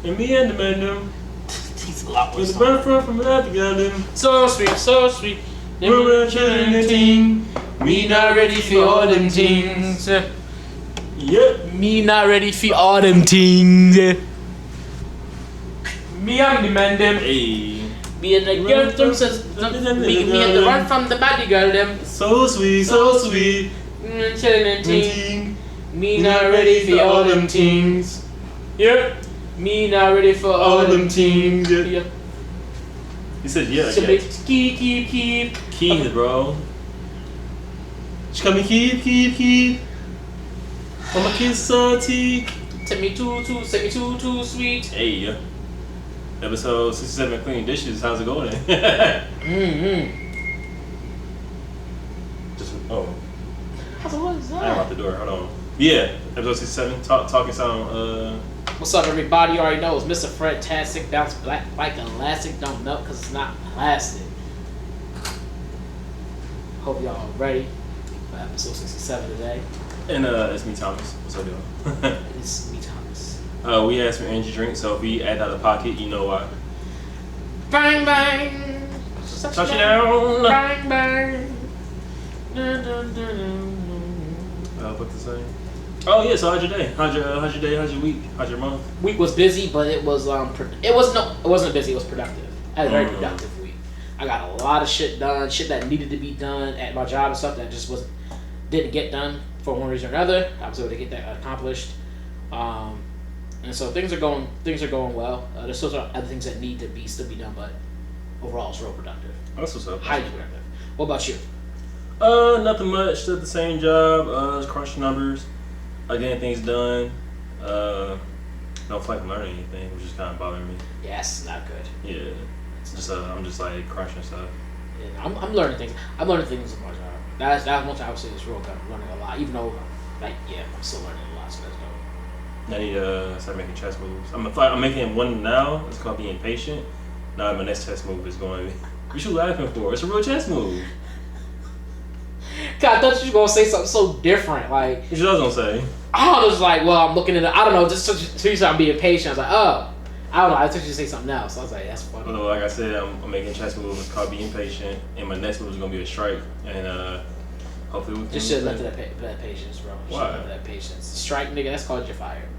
And me and the man them. He's a lot more. With the bird from the together. So sweet, so sweet. Never chilling a ting. Me not ready for all them things. Yep. Me not ready for all them things. Me and the man them. Hey. Me and the girl them says me and the run from the body girl them. So sweet, so sweet. Chilling and ting. Me not ready for all them things. Yep. Me not ready for all them things. Yep. He said yeah. So keep. Keys, bro. She call me keep. Oh, my kids salty. Send me too sweet. Hey, episode 67, cleaning dishes. How's it going? Just How's it was that? I'm out the door. Hold on. Yeah, episode 67. Talking sound. What's up, everybody? You already know it's Mr. Fred-tastic. Bounce black like elastic. Don't melt because it's not plastic. Hope y'all ready for episode 67 today. And it's me, Thomas. What's up, y'all? It's me, Thomas. We asked for energy drink, so if we add out of pocket, you know why. Bang bang. Touchdown. Bang bang. Dun, dun, dun, dun. What to say? Oh yeah. So how's your day? How's your day? How's your week? How's your month? Week was busy, but it wasn't busy. It was productive. I had a very productive week. I got a lot of shit done, shit that needed to be done at my job and stuff that just didn't get done for one reason or another. I was able to get that accomplished, and so things are going well. There's still other things that need to still be done, but overall it's real productive. That's what's up. Highly productive. What about you? Nothing much. Still the same job. Crushing numbers. Getting things done. Don't feel like I'm learning anything, which is kind of bothering me. Yeah, it's not good. Yeah, it's just I'm just like crushing stuff. Yeah, I'm learning things. I'm learning things in my job. That's one thing I would say is real good. I'm learning a lot, even though, I'm still learning a lot. So that's dope. I need to start making chess moves. I'm making one now. It's called being patient. Now my next chess move is going. What you laughing for? It's a real chess move. God, I thought you were gonna say something so different. Like what you was gonna say? I was like, well, I'm looking at it. I don't know. Just so you said I'm being patient. I was like, oh, I don't know. I took you to say something else. I was like, that's funny. Well, like I said, I'm making chess moves. It's called being patient, and my next move is gonna be a strike, and hopefully we can. Just should have left that patience, bro. Why? Left that patience. Strike, nigga. That's called you're fired.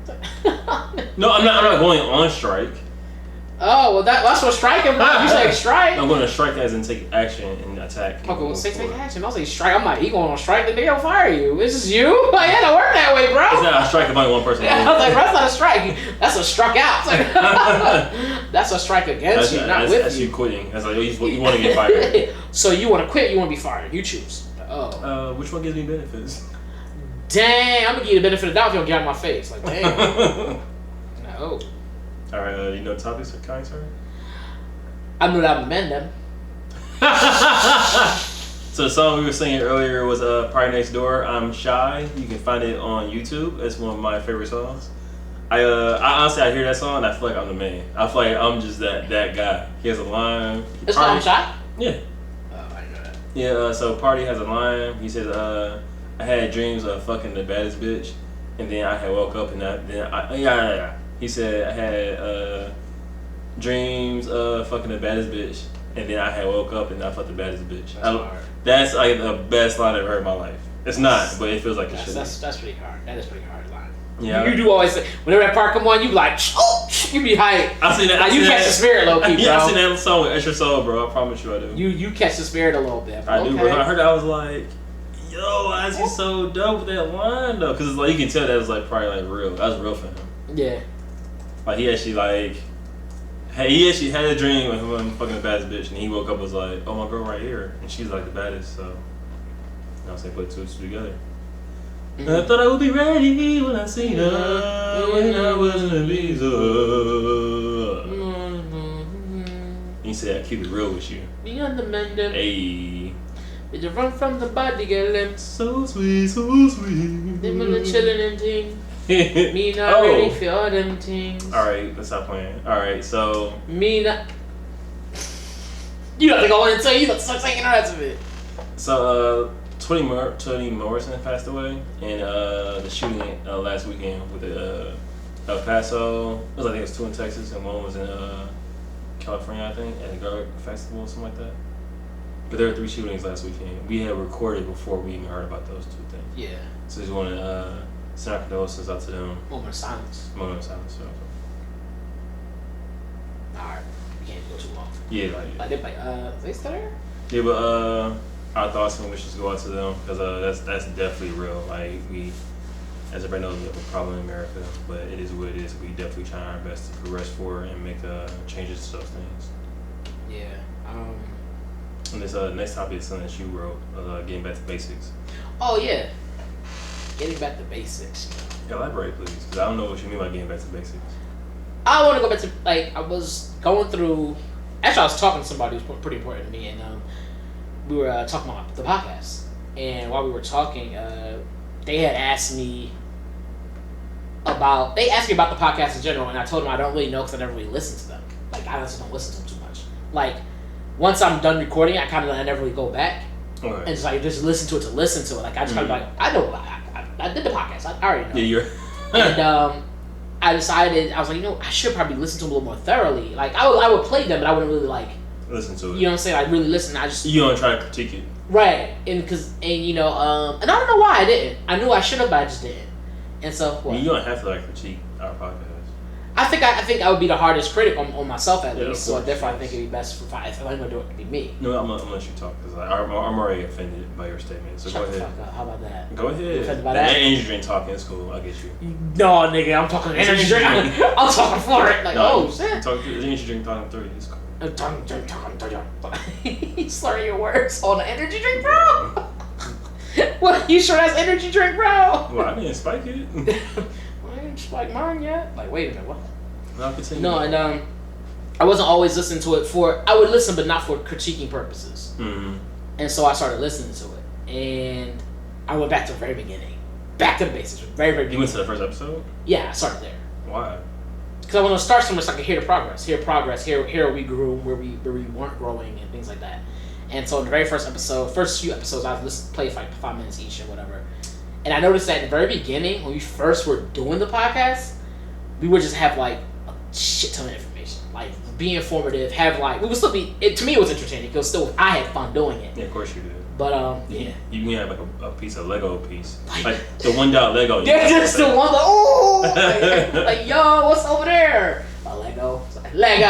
No, I'm not going on strike. Oh well, that's what striking. You say strike. I'm going to strike as in take action and attack. Okay, well, take action. I'll say strike. I'm like, he going on strike. The nigga will fire you. This is you. Like, it don't work that way, bro. It's not a strike if only one person. Yeah, I was like, bro, that's not a strike. That's a struck out. Like, that's a strike against you, not with you. That's you quitting. That's like you want to get fired. So you want to quit? You want to be fired? You choose. Oh. Which one gives me benefits? Dang, I'm gonna give you the benefit of the doubt if you don't get out of my face. Like, damn. No. All right, you know the topics for kind, sir? I knew that I'm amend them. So the song we were singing earlier was Party Next Door, I'm Shy. You can find it on YouTube. It's one of my favorite songs. I honestly, I hear that song and I feel like I'm the man. I feel like I'm just that guy. He has a line. It's called I'm Shy? Yeah. Oh, I didn't know that. Yeah, so Party has a line. He says, I had dreams of fucking the baddest bitch. And then I had woke up and he said I had dreams of fucking the baddest bitch, and then I had woke up and I fucked the baddest bitch. That's like the best line I've heard in my life. It's not, but it feels like it should. That's pretty hard. That is pretty hard line. Yeah, you do always say whenever that part come on, you be like, oh, you be hype. I see that. You catch the spirit, low key, bro. Yeah, I seen that song with Extra Soul, bro. I promise you, I do. You catch the spirit a little bit. I do, bro. I heard that, I was like, yo, why is he so dope with that line though? Because it's like you can tell that was like probably like real. That was real for him. Yeah. Like he actually had a dream of him fucking the baddest bitch, and he woke up and was like, oh, my girl right here, and she's like the baddest. So, I was saying, put two together. Mm-hmm. And I thought I would be ready when I seen her when I wasn't a visa. He said, I keep it real with you. Beyond the mendem. Hey. Did you run from the body, girl? So sweet, so sweet. Them on the chillin' and ting. Me not ready for all them things. Alright, let's stop playing. Alright, so. Me not. You have to go in and say, you have to start saying the rest of it. So, Toni Morrison passed away in the shooting last weekend with the El Paso. I think it was 2 in Texas and 1 was in California, I think, at a garlic festival or something like that. But there were 3 shootings last weekend. We had recorded before we even heard about those 2 things. Yeah. So just want to send our condolences out to them. Moment of silence. Moment of silence. So. Alright. We can't go too long. Yeah, they still there? Yeah, but our thoughts and wishes go out to them because that's definitely real. Like we, as everybody knows, we have a problem in America, but it is what it is. We definitely try our best to progress forward and make changes to those things. Yeah. And this next topic is something that you wrote, getting back to basics. Oh yeah, getting back to basics. Elaborate, please, because I don't know what you mean by getting back to basics. I want to go back to I was going through. Actually, I was talking to somebody who's pretty important to me, and we were talking about the podcast. And while we were talking, they had asked me about the podcast in general, and I told them I don't really know because I never really listened to them. Like I just don't listen to them too much. Like once I'm done recording, I never really go back and just listen to it to listen to it. Like I just kind of like I know I did the podcast. I already know. Yeah, you're. And I decided I was like, I should probably listen to them a little more thoroughly. Like I would play them, but I wouldn't really like listen to it. You know what I'm saying? I really listen. I just you don't try to critique it, right? And and I don't know why I didn't. I knew I should have, but I just didn't. And so what? You don't have to critique our podcast. I think I would be the hardest critic on myself at least. So course, therefore, I think it'd be best if I'm gonna do it to be me. No, I'm gonna let you talk because I'm already offended by your statement. So Shut go the ahead. fuck up. How about that? Go ahead. You offended by that that? energy drink talking is cool. I get you. No, nigga, I'm talking energy drink. I'm talking for it. Like, no, shit. Talk the energy drink talking through. It's cool. You slurring your words on the energy drink, bro. What? You sure that's energy drink, bro? Well, I didn't spike it. I ain't spiked mine yet. Like, wait a minute, what? No, and I wasn't always listening to it I would listen, but not for critiquing purposes. Mm-hmm. And so I started listening to it, and I went back to the very beginning, back to the basics, very, very beginning. You went to the first episode? Yeah, I started there. Why? Because I want to start somewhere so I can hear the progress, here where we grew, where we weren't growing, and things like that. And so in the very first few episodes, I played for like 5 minutes each or whatever. And I noticed that in the very beginning, when we first were doing the podcast, we would just have like a shit ton of information, like be informative, we would still be. To me, it was entertaining because I had fun doing it. Yeah, of course you did. But yeah, you can have like a piece of Lego piece, like the $1 Lego. They're just the one like yo, what's over there? A Lego, Lego,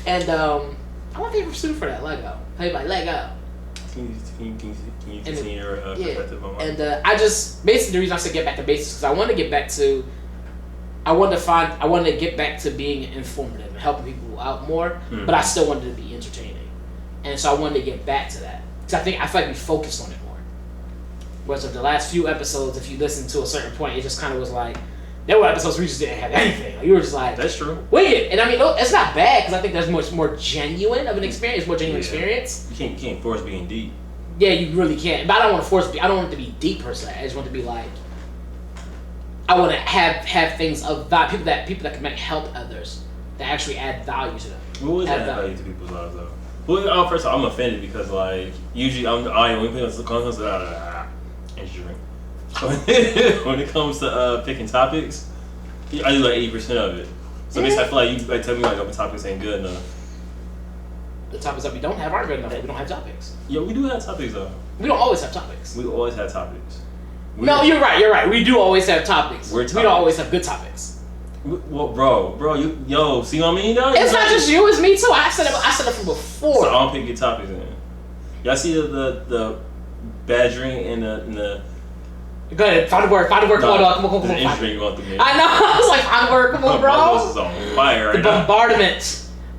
and I want to be pursued for that Lego. Hey, like Lego. Can you continue your perspective on that? And I just basically the reason I said get back to basics because I want to get back to. I wanted to get back to being informative and helping people out more, but I still wanted to be entertaining, and so I wanted to get back to that because I feel like we focused on it more. Whereas of the last few episodes, if you listen to a certain point, it just kind of was like there were episodes where we just didn't have anything. Like, you were just like that's true. Wait, and I mean it's not bad because I think there's much more genuine of an experience, experience. You can't force being deep. Yeah, you really can't. But I don't want to force. I don't want it to be deep per se. I just want it to be like. I want to have things of value, people that can help others, that actually add value to them. What would add value to people's lives though? Well, first of all, I'm offended because usually when it comes to when it comes to picking topics, I do 80% of it. So basically, I feel like you tell me the topics ain't good enough. The topics that we don't have aren't good enough. We don't have topics. Yeah, we do have topics though. We don't always have topics. We always have topics. No, you're right. We do always have topics. We don't always have good topics. Well, bro, see what I mean though? It's not just you, it's me too. I said it from before. So I don't pick good topics in. Y'all see the badgering and the Go ahead, find the word. Come on. The injury going through me. I know. I was like, find the word. Come on, bro. My voice is on fire right now.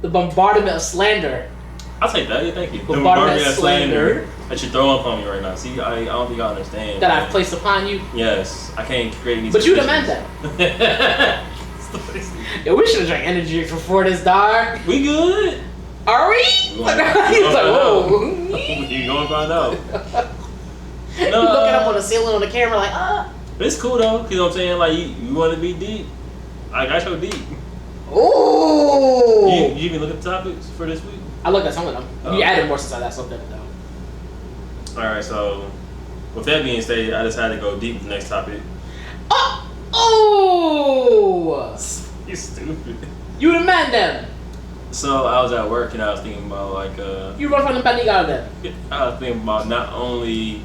The bombardment of slander. I'll take that. Yeah, thank you. The bombardment of slander that you're throwing upon me right now. See, I don't think I understand. That I've placed upon you. Yes, I can't create any. But you demand that. Yo, we should have drank energy drinks before this, dog. We good? Are we? He's like, whoa. You gonna find out. No. You looking up on the ceiling on the camera like, But it's cool though, you know what I'm saying? Like you want to be deep. I got your deep. Ooh. You even look at the topics for this week? I looked at some of them. You added more since I last looked at it though. Alright, so with that being stated, I decided to go deep with the next topic. Oh! Oh! You stupid. You the man then. So I was at work and I was thinking about like You run from the bandit out of them. I was thinking about not only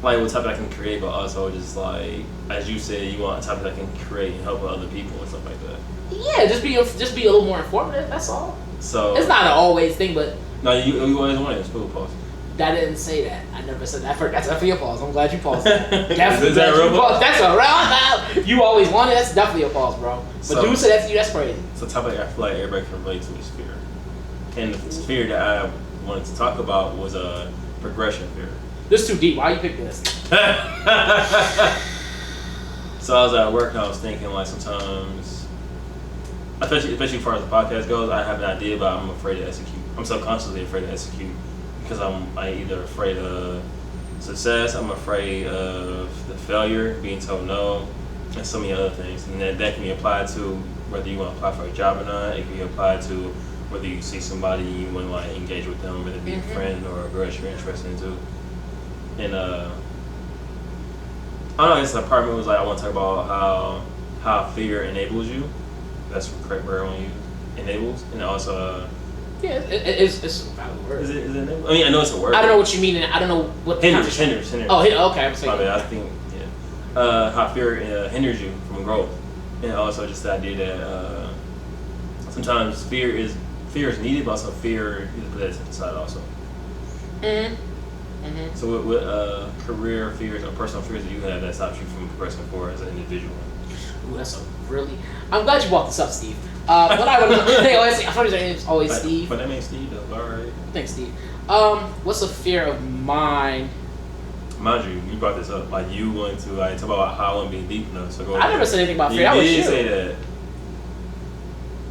like what topic I can create, but also just like as you said, you want a topic that can create and help other people and stuff like that. Yeah, just be a little more informative. That's all. So it's not an always thing, but no, you always want it. School pause. I didn't say that. I never said that. That's definitely a pause. I'm glad you paused. Definitely Is that glad a you real paused. That's a round. You always wanted. That's definitely a pause, bro. But So- dude said that to you. That's crazy. So topic I feel like everybody can relate to is fear, and the fear that I wanted to talk about was a progression fear. This is too deep. Why are you picking this? So I was at work and I was thinking like sometimes, especially as far as the podcast goes, I have an idea but I'm afraid to execute. I'm subconsciously afraid to execute because I'm either afraid of success, I'm afraid of the failure, being told no, and so many other things. And that can be applied to whether you want to apply for a job or not. It can be applied to whether you see somebody and you want to like engage with them, whether it be a friend or a girl that you're interested into. And I don't know, this apartment was like I want to talk about how fear enables you. That's the correct word I want to use. Enables, and also Yeah, it's a valid word. is it enable? I mean, I know it's a word. I don't know what you mean, and I don't know what Hinders. Oh, okay. I'm saying. I think how fear hinders you from growth, and also just the idea that sometimes fear is needed, but also fear is put aside also. So what career fears or personal fears that you have that stops you from progressing forward as an individual? Ooh, that's a really. I'm glad you brought this up, Steve. What I would they always say, I thought his name's always Steve. But that means Steve though. All right. Thanks, Steve. What's a fear of mine? Mind you brought this up like you wanted to like talk about how I want to be deep enough. So go. I never said anything about fear. You I was did sure. say that.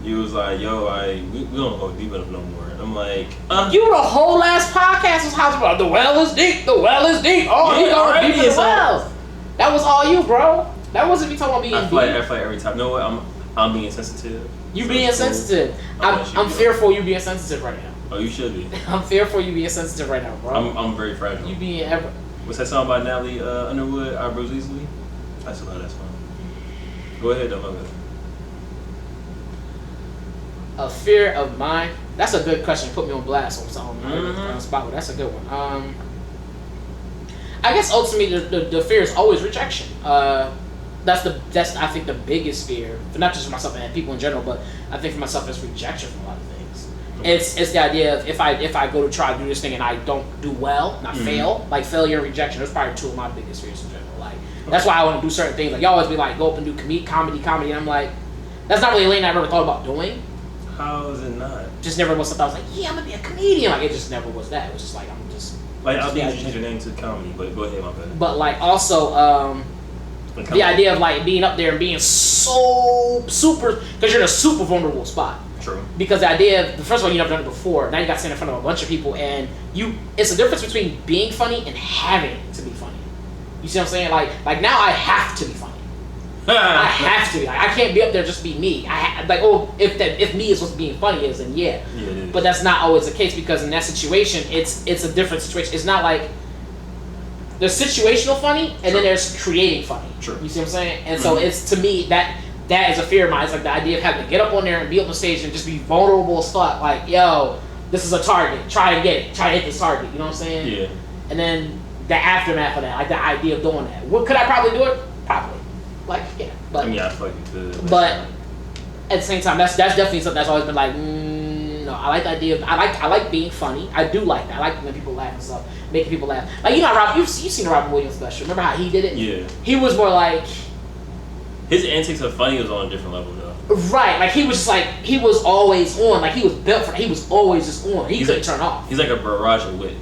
You was like, yo, we don't go deep enough no more. And I'm like, You the whole last podcast was how about the well is deep. The well is deep. Oh, he going deep in the well. That was all you, bro. That wasn't me talking about being I deep. feel like every time. You know what? I'm being sensitive. You So being it's cool. sensitive. I'm fearful you being sensitive right now. Oh, you should be. I'm fearful you being sensitive right now, bro. I'm very fragile. You being ever. What's that song by Natalie Underwood? I bruise easily. I still love that song. Go ahead, though. My bad. A fear of mine. That's a good question. Put me on blast on the spot. That's a good one. I guess ultimately the fear is always rejection. That's I think the biggest fear, not just for myself and people in general, but I think for myself it's rejection from a lot of things. It's the idea of if I go to try to do this thing and I don't do well and I fail, like failure and rejection. Those are probably two of my biggest fears in general. Like that's why I want to do certain things. Like you always be like go up and do comedy, and I'm like, that's not really a lane I've ever thought about doing. How is it not? Just never was something I was like, yeah, I'm gonna be a comedian. Like it just never was that. It was just like I'm just like I think you should change your name to comedy, but go ahead, my bad. But like also the idea of like being up there and being so super because you're in a super vulnerable spot. True. Because the idea of first of all you never done it before. Now you got to stand in front of a bunch of people and it's a difference between being funny and having to be funny. You see what I'm saying? Like now I have to be funny. I have to be. Like, I can't be up there just be me. If me is what being funny is, then yeah. Yeah, it is. But that's not always the case because in that situation, it's a different situation. It's not like there's situational funny and then there's creating funny. True. You see what I'm saying? And so it's to me that is a fear of mine. It's like the idea of having to get up on there and be up on stage and just be vulnerable as fuck. Like, yo, this is a target. Try to get it. Try to hit this target. You know what I'm saying? Yeah. And then the aftermath of that, like the idea of doing that. Could I probably do it? Probably. Like, yeah. But, I mean, I feel like you could. But at the same time, that's definitely something that's always been like, no, I like the idea of, I like being funny. I do like that. I like when people laugh and stuff, making people laugh. Like, you know, you've seen the Robin Williams special. Remember how he did it? Yeah. He was more like... His antics of funny was on a different level, though. Right. Like, he was just like, he was always on. Like, he was built for, he was always just on. He couldn't turn off. He's like a barrage of wit.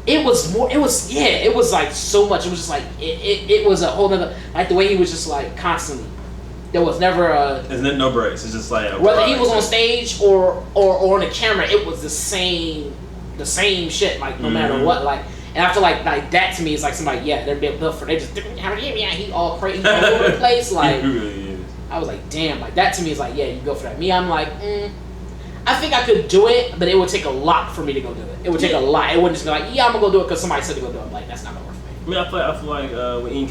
It was like so much. It was just like, it was a whole nother, like the way he was just like constantly. There was never a... There's no breaks. It's just like a whether he was on stage or on the camera, it was the same shit, like no matter what. Like, and I feel like that to me is like somebody, yeah, they're built for, they just, he all crazy all over the place. Like, he really is. I was like, damn, like that to me is like, yeah, you go for that. Me, I'm like, I think I could do it, but it would take a lot for me to go do it. It would take a lot. It wouldn't just be like, yeah, I'm gonna go do it because somebody said to go do it. I'm like, that's not gonna work for me. I mean, I feel like with any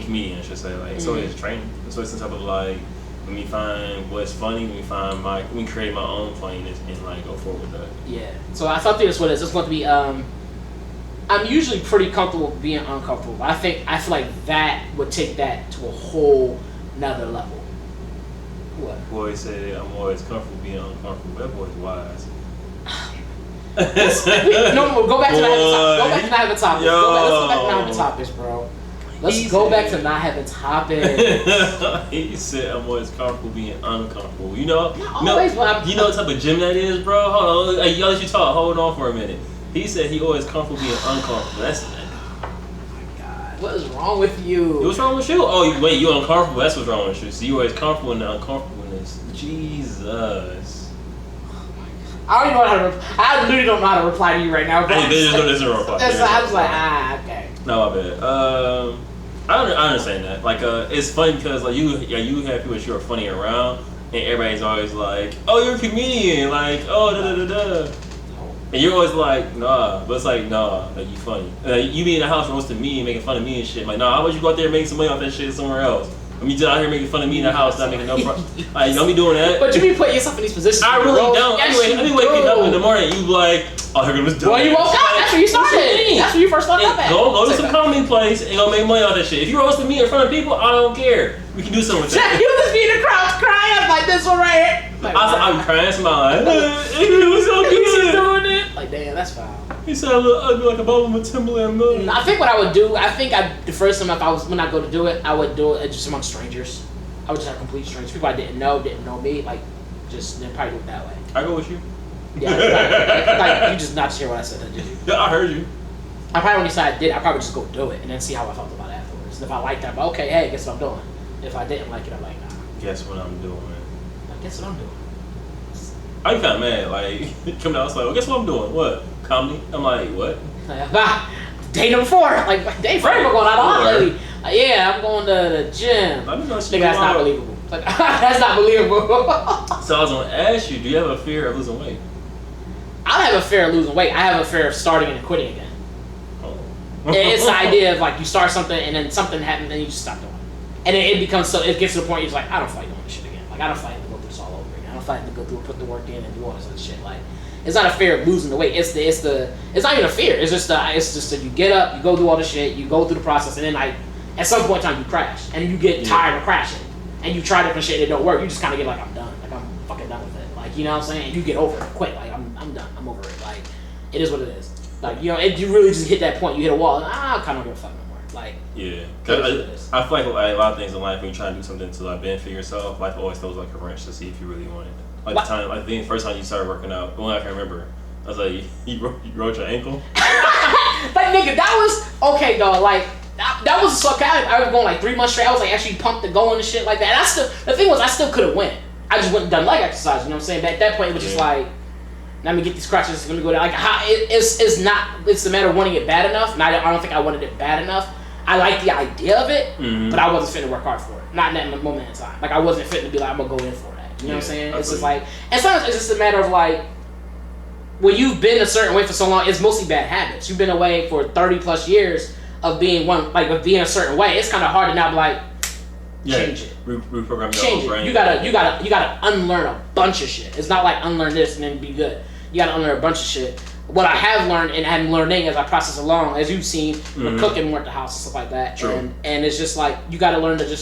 comedian, I should say, like it's always training. It's always some type of like, let me find what's funny. Let me create my own funniness and like go forward with that. Yeah. So I thought this was going to be. I'm usually pretty comfortable being uncomfortable. I feel like that would take that to a whole nother level. What? Boy said I'm always comfortable being uncomfortable. That boy's wise. No, go back to not having topics. Let's go back to not having topics, bro. Let's go back to not having topics. He said I'm always comfortable being uncomfortable. You know always, you know what type of gym that is, bro? Hold on, y'all let you talk. Hold on for a minute. He said he always comfortable being uncomfortable. That's oh my god. What is wrong with you? What's wrong with you? Oh, you uncomfortable. That's what's wrong with you. So you always comfortable in the uncomfortableness. Jesus. I don't even know how to. I literally don't know how to reply to you right now. Hey, there's no reply. I was like, okay. No, my bad. I understand that. Like, it's funny because like you have people that you're funny around, and everybody's always like, oh, you're a comedian, like, oh, da da da da. And you're always like, nah, but it's like, nah, like you funny. You be in the house roasting me and making fun of me and shit. Like, nah, how about you go out there and make some money off that shit somewhere else? I mean, you out here making fun of me in the house, not making no profit. Like, you don't be doing that. But you be putting yourself in these positions. I really don't. Yes, anyway, I be waking up in the morning, you like, oh, here goes this dumb. Well, you woke up. That's where you started. That's where you first started up at. Go to some comedy place and go make money off that shit. If you roasting me in front of people, I don't care. We can do something with that. You just be in the crowd crying like this one right here. Like, I'm crying, smiling. It was so She's good. doing it. Like, damn, that's foul. He said I look ugly like a bubble with Timberland million. I think what I would do, the first time when I go to do it, I would do it just among strangers. I would just have complete strangers, people I didn't know me, like, just then probably do it that way. I go with you. Yeah, like you just not to hear what I said, did you? Yeah, I heard you. I probably when you said I did, I probably just go do it and then see how I felt about it afterwards. And if I liked it, I'm like, okay, hey, guess what I'm doing. If I didn't like it, I'm like, nah. Guess what I'm doing. Like, guess what I'm doing. I'm kind of mad. Like, coming out, it's like, well, guess what I'm doing? What? Comedy? I'm like, what? Day number 4. Like, day 4, we're going out on lately. Yeah, I'm going to the gym. I mean, that's not believable. Like, that's not believable. So I was going to ask you, do you have a fear of losing weight? I don't have a fear of losing weight. I have a fear of starting and quitting again. Oh. It's the idea of like you start something and then something happens and you just stop doing it. And then it gets to the point you're just like, I don't feel like doing this shit again. Like, I don't feel like to go through this all over again. I don't feel like to go through, put the work in and do all this other shit. Like, it's not a fear of losing the weight. It's not even a fear. It's just that you get up, you go do all the shit, you go through the process, and then like at some point in time you crash and you get tired of crashing and you try different shit and it don't work. You just kind of get like, I'm done. Like, I'm fucking done with it. Like, you know what I'm saying? And you get over it, quit. Like, I'm done. I'm over it. Like, it is what it is. Like, you know, you really just hit that point. You hit a wall. And, I kind of don't give a fuck no more. Like, yeah. I feel like a lot of things in life when you try to do something to like benefit yourself, life always throws like a wrench to see if you really want it. Like I think the first time you started working out, well, I can remember. I was like, you broke your ankle. Like, nigga, that was okay, dog. Like, that was so I was going like 3 months straight. I was like actually pumped and going and shit like that. And the thing was, I still could have went. I just went and done leg exercise. You know what I'm saying? But at that point, it was just like, let me get these crutches. Let me go down. Like, it's a matter of wanting it bad enough. And I don't think I wanted it bad enough. I like the idea of it, but I wasn't fit to work hard for it. Not in that moment in time. Like, I wasn't fit to be like, I'm gonna go in for that. You know what I'm saying? It's just like, and sometimes it's just a matter of like, when you've been a certain way for so long, it's mostly bad habits. You've been away for 30 plus years of being a certain way. It's kind of hard to now be like, change it. Reprogram change your brain. You gotta unlearn a bunch of shit. It's not like unlearn this and then be good. You gotta unlearn a bunch of shit. What I have learned and I'm learning as I process along, as you've seen, with cooking more at the house and stuff like that. True. And it's just like you gotta learn to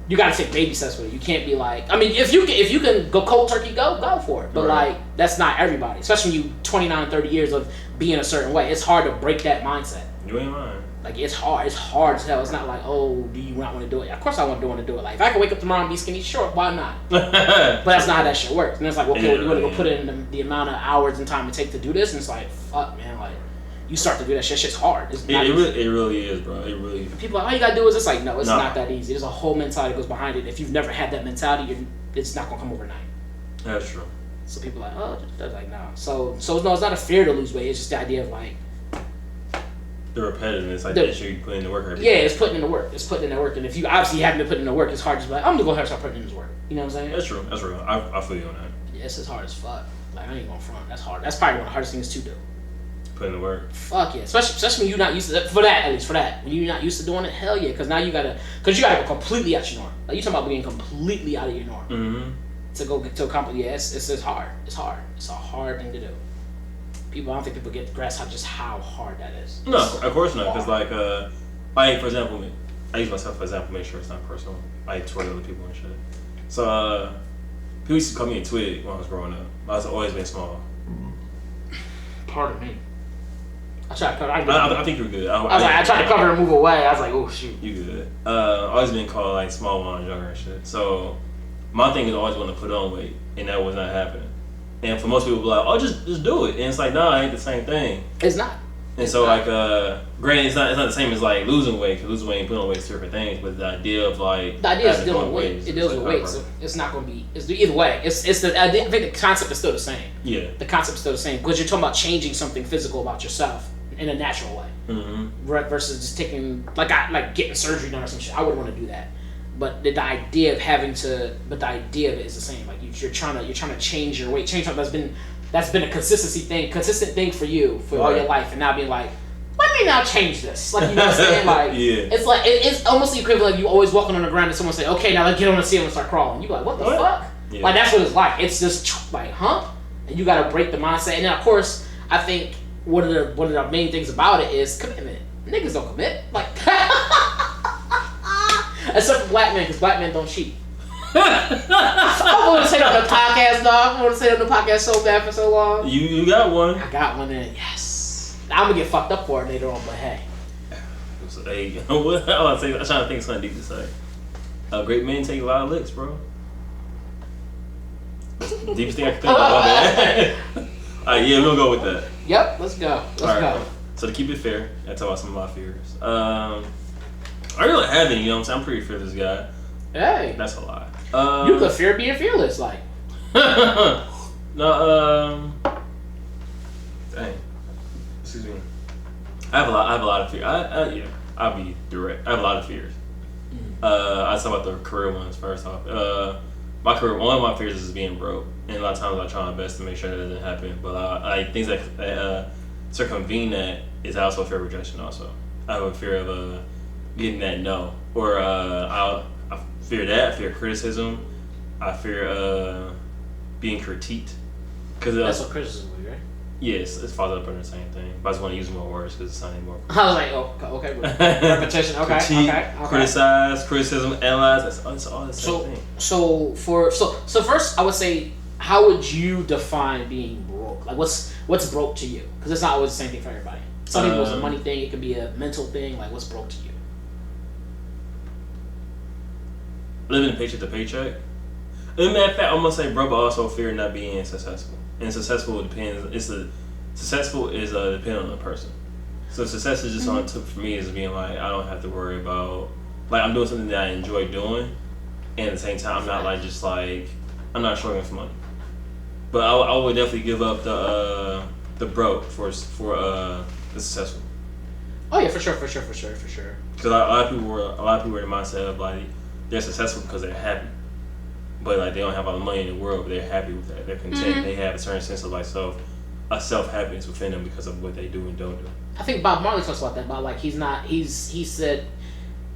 you gotta take baby steps with it. You can't be like, I mean, if you can go cold turkey, go for it. But like, that's not everybody. Especially when you 29, 30 years of being a certain way. It's hard to break that mindset. You ain't lying. Like, it's hard. It's hard as hell. It's not like, oh, do you not want to do it? Of course I want to do it. Like, if I can wake up tomorrow and be skinny, sure, why not? But that's not how that shit works. And it's like, okay, you want to go put in the amount of hours and time it takes to do this? And it's like, fuck, man. Like, you start to do that shit. Shit's hard. It's not easy. It really is, bro. It really. People are like, all you gotta do is it's like, no, it's not that easy. There's a whole mentality that goes behind it. If you've never had that mentality, it's not gonna come overnight. That's true. So people are like, oh, they're like, no. So no, it's not a fear to lose weight. It's just the idea of like, the repetitiveness, like that shit you put in the work every day. Yeah, it's putting in the work. And if you obviously haven't been putting in the work, it's hard to be like, I'm gonna go ahead and start putting in this work. You know what I'm saying? That's true. That's real. I feel you on that. Yeah, it's hard as fuck. Like, I ain't gonna front. That's hard. That's probably one of the hardest things to do. Put in the work. Fuck yeah, especially when you're not used to that. For that, when you're not used to doing it, hell yeah, because now you gotta go completely out your norm. Like you talking about being completely out of your norm to go get to accomplish. Yeah, it's hard. It's hard. It's a hard thing to do. I don't think people get grasp how hard that is. No, of course not. Because like for example, I use myself for example, make sure it's not personal. I toward other people and shit. So people used to call me a twig when I was growing up. I was always been small. Pardon me. I tried to cover. I think you're good. I tried to cover and move away. I was like, oh shoot. You good. Always been called like small when I was younger and shit. So my thing is always want to put on weight, and that was not happening. And for most people, be like, oh, just do it. And it's like, nah, it ain't the same thing. It's not. And so like, granted, it's not the same as like losing weight. Cause losing weight and putting on weight is different things. But the idea of like the idea is dealing with weight. It deals with weight, so it's not going to be. It's either way. I think the concept is still the same. Yeah. The concept is still the same because you're talking about changing something physical about yourself in a natural way, versus just taking like getting surgery done or some shit. I wouldn't want to do that. But the idea of the idea of it is the same. Like you're trying to change your weight, change something that's been a consistent thing for you for all your life, and now being like, let me now change this. Like, you know what I'm saying? Like, it's like it's almost the equivalent of you always walking on the ground and someone say, okay, now let's get on the ceiling and start crawling. You be like, what the fuck? Yeah. Like that's what it's like. It's just like, huh? And you gotta break the mindset. And then of course, I think one of the main things about it is commitment. Niggas don't commit. Like, except for black men, because black men don't cheat. I want to say that on the podcast, dog. I want to say that on the podcast so bad for so long. You got one. I got one, and yes, I'm gonna get fucked up for it later on. But hey, hey, I'm trying to think of something deep to say. Great men take a lot of licks, bro. Deepest thing I can think about that. Alright, yeah, we'll go with that. Yep, let's go. Let's go. So to keep it fair, I talk about some of my fears. I really have any, you know what I'm saying? I'm pretty fearless guy. Hey. That's a lie. You could fear being fearless, like. No, dang. Excuse me. I have a lot of fear. Yeah, I'll be direct. I have a lot of fears. I talk about the career ones first off. My career, one of my fears is being broke, and a lot of times I try my best to make sure that doesn't happen. But things that circumvene that is also a fear of rejection. Also, I have a fear of getting that no, or I fear that. I fear criticism. I fear being critiqued. That's what criticism is, right? Yes, it's followed up on the same thing. But I just want to use more words because it's sounding more. I was like, oh, okay, repetition. Okay, critique, okay. Criticize, criticism, analyze. That's all the same thing. So first, I would say, how would you define being broke? Like, what's broke to you? Because it's not always the same thing for everybody. Some people it's a money thing. It could be a mental thing. Like, what's broke to you? Living paycheck to paycheck. In that fact, I'm gonna say broke, but also fear not being successful. And successful depends. Successful is dependent on the person. So success is just on for me is being like I don't have to worry about like I'm doing something that I enjoy doing, and at the same time I'm not like just like I'm not struggling for money. But I would definitely give up the broke for the successful. Oh yeah, for sure. Because a lot of people were in the mindset of like they're successful because they're happy. But like they don't have all the money in the world, but they're happy with that. They're content. They have a certain sense of like self happiness within them because of what they do and don't do. I think Bob Marley talks about that. About like he said,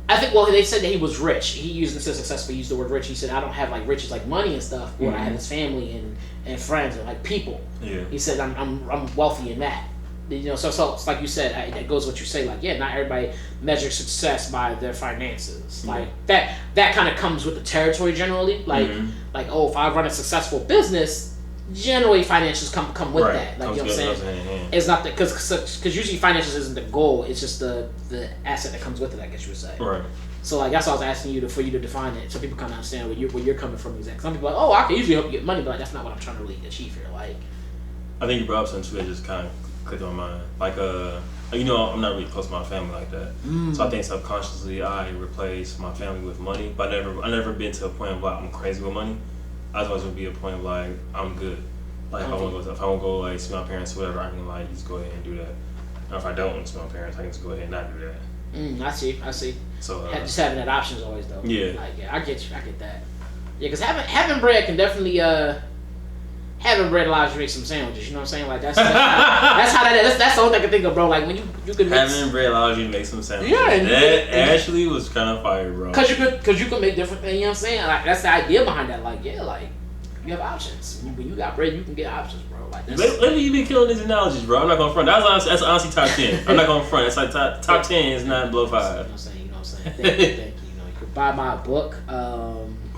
I think they said that he was rich. He used instead of successful, he used the word rich. He said I don't have like riches like money and stuff, but I have his family and friends and like people. Yeah. He said I'm wealthy in that. You know, so it's like you said, that goes what you say. Like, yeah, not everybody measures success by their finances. Like that kind of comes with the territory generally. Like, if I run a successful business, generally financials come with that. Like, you know what I'm saying? It's not that because usually financials isn't the goal. It's just the asset that comes with it. I guess you would say. Right. So like that's why I was asking you for you to define it, so people kind of understand where you're coming from exactly. Some people are like, oh, I can usually help you get money, but like, that's not what I'm trying to really achieve here. Like, I think you brought up something too that just kind of clicked on my mind. Like, I'm not really close to my family like that. So I think subconsciously I replace my family with money. But I never been to a point of like I'm crazy with money. I always would be a point of like I'm good. Like if I want to go like see my parents, whatever, I can like just go ahead and do that. And if I don't want to see my parents, I can just go ahead and not do that. I see. So just having that option is always dope. Yeah. Like, yeah, I get you. I get that. Yeah, because having bread can definitely having bread allows you to make some sandwiches. You know what I'm saying? Like that's how that is. That's the only thing I can think of, bro. Like when you can mix, having bread allows you to make some sandwiches. Yeah, that actually was kind of fire, bro. Cause you could make different things. You know what I'm saying? Like that's the idea behind that. Like yeah, like you have options. When you got bread, you can get options, bro. Like that's, lately you been killing these analogies, bro. I'm not gonna front. That's honestly top 10. I'm not gonna front. It's like top 10 is not below 5. You know what I'm saying? Thank you. You know, you could buy my book.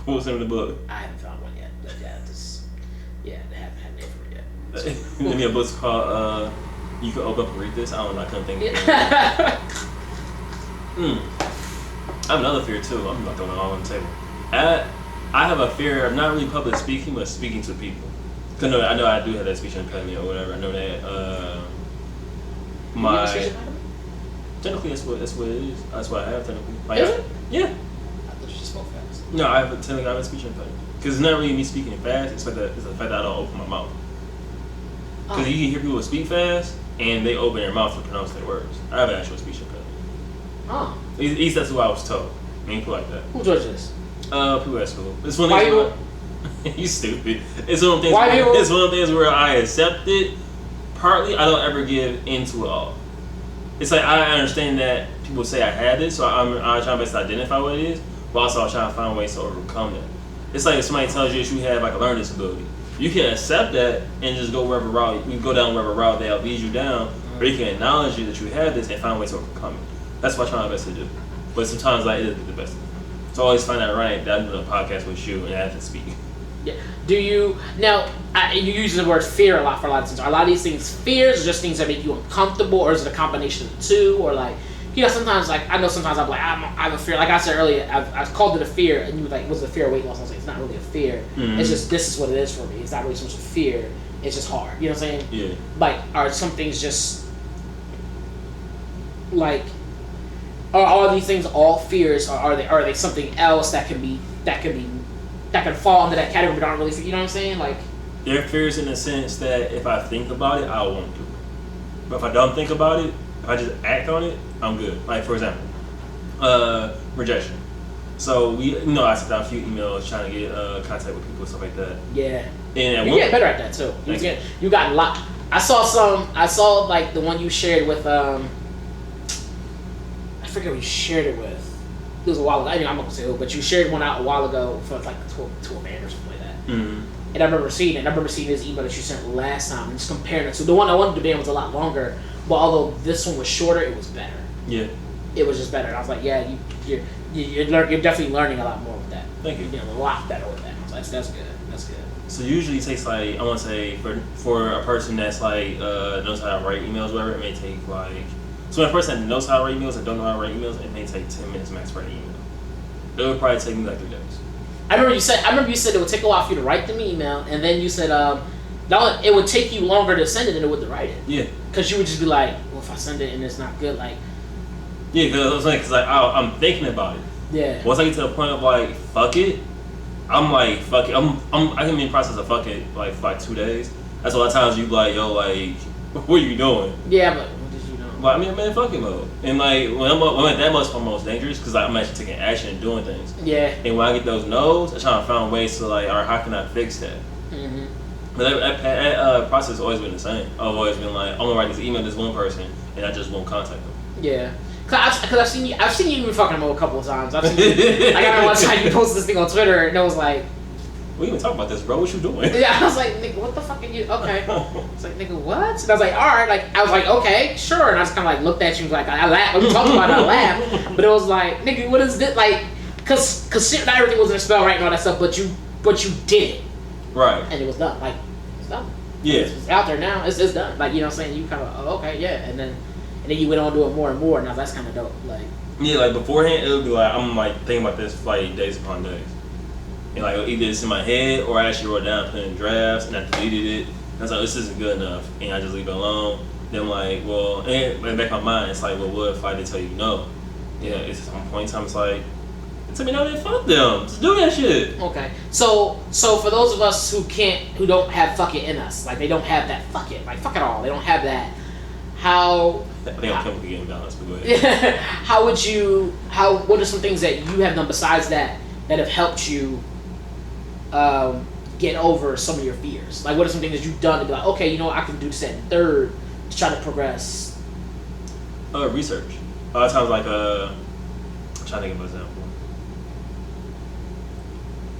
What's in the book? I haven't found one yet, but they haven't had it for it yet. So. Give me a book called You Can Open Up and Read This. I don't know. I couldn't think of it. I have another fear too. I'm not throwing it all on the table. I have a fear of not really public speaking, but speaking to people. Cause I know I do have that speech impediment or whatever. I know that technically that's what it is. That's what I have technically. Like, is it? Yeah. I thought you just spoke fast. No, technically I have a speech impediment. Because it's not really me speaking fast. It's the fact that I don't open my mouth. Because you can hear people speak fast and they open their mouth to pronounce their words. I have an actual speech impediment. Oh. At least that's what I was told. I mean, people like that. Who judged this? People at school. It's one of those. You stupid. It's one of the things. It's one of the things where I accept it. Partly, I don't ever give into it all. It's like I understand that people say I have this, so I'm trying to best identify what it is, but also I'm trying to find ways to overcome it. It's like if somebody tells you that you have like a learning disability, you can accept that and just go wherever route you go down wherever route they'll lead you down, or you can acknowledge that you have this and find ways to overcome it. That's what I try my best to do. But sometimes like it isn't the best. So I always find that right that I'm doing a podcast with you and I have to speak. Yeah. Do you now? You use the word fear a lot for a lot of things. Are a lot of these things fears, or just things that make you uncomfortable, or is it a combination of the two? Or like, you know, sometimes like I know sometimes I'm like I have a fear. Like I said earlier, I've called it a fear, and you were like, was it a fear of weight loss? I was like, it's not really a fear. Mm-hmm. It's just this is what it is for me. It's not really so much of fear. It's just hard. You know what I'm saying? Yeah. Like, are some things just like? Are all these things all fears, or are they something else that can fall under that category but aren't really, you know what I'm saying? Like, they're fears in the sense that if I think about it, I won't do it. But if I don't think about it, if I just act on it, I'm good. Like for example, rejection. So I sent out a few emails trying to get contact with people and stuff like that. Yeah. And you get better at that too. You got a lot. I saw like the one you shared with I forget who you shared it with. It was a while ago. I'm not gonna say who, but you shared one out a while ago for like to a band or something like that. Mm-hmm. And I remember seeing it. And I remember seeing this email that you sent last time and just comparing it. So the one I wanted to band was a lot longer, but although this one was shorter, it was better. Yeah. It was just better. And I was like, yeah, you're definitely learning a lot more with that. Thank you. You're a lot better with that. So that's good. That's good. So usually it takes like I want to say for a person that's like knows how to write emails, whatever, it may take like. So a person that knows how to write emails and don't know how to write emails, it may take 10 minutes max to write an email. It would probably take me like 3 days. I remember you said it would take a while for you to write the email, and then you said it would take you longer to send it than it would to write it. Yeah. Because you would just be like, well, if I send it and it's not good, like. Yeah, because I'm thinking about it. Yeah. Once I get to the point of like fuck it, I'm like fuck it. I can be in the process of fuck it like for like 2 days. That's a lot of times you be like, yo, like, what are you doing? Yeah, but. Like, I mean, I'm in fucking mode. And like, when I'm at that much, I'm most dangerous because like, I'm actually taking action and doing things. Yeah. And when I get those no's, I try to find ways to like, or how can I fix that? Mm-hmm. But that process has always been the same. I've always been like, I'm gonna write this email to this one person, and I just won't contact them. Yeah. Cause I've seen you even fucking them a couple of times. I've seen you, like I remember one time you posted this thing on Twitter, and it was like. We even talk about this, bro. What you doing? Yeah, I was like, nigga, what the fuck are you? Okay. It's like, nigga, what? And I was like, all right. Like, I was like, okay, sure. And I just kind of like looked at you, like, I laughed. When we talked about it, I laughed. But it was like, nigga, what is this? Like, cause not everything was in a spell right and all that stuff, but you did it. Right. And it was done. Like, it's done. Yeah. It's out there now. It's done. Like, you know what I'm saying? You kind of, oh, okay, yeah. And then you went on doing more and more. Now that's kind of dope. Like. Yeah, like beforehand, it would be like I'm like thinking about this for like days upon days. And like either it's in my head or I actually wrote it down, put it in drafts, and I deleted it. And I was like, this isn't good enough, and I just leave it alone. Then I'm like, well, and back in my mind, it's like, well, what if I did tell you no? Yeah, it's at some point in time, it's like, tell me no, then fuck them. Just do that shit. Okay. So for those of us who don't have fuck it in us, like they don't have that fuck it, like fuck it all, they don't have that. How? I think I'm chemically getting balanced, but go ahead. What are some things that you have done besides that have helped you get over some of your fears? Like, what are some things that you've done to be like, okay, you know, I can do this at third to try to progress? Research. A lot of times, like, I'm trying to think of an example.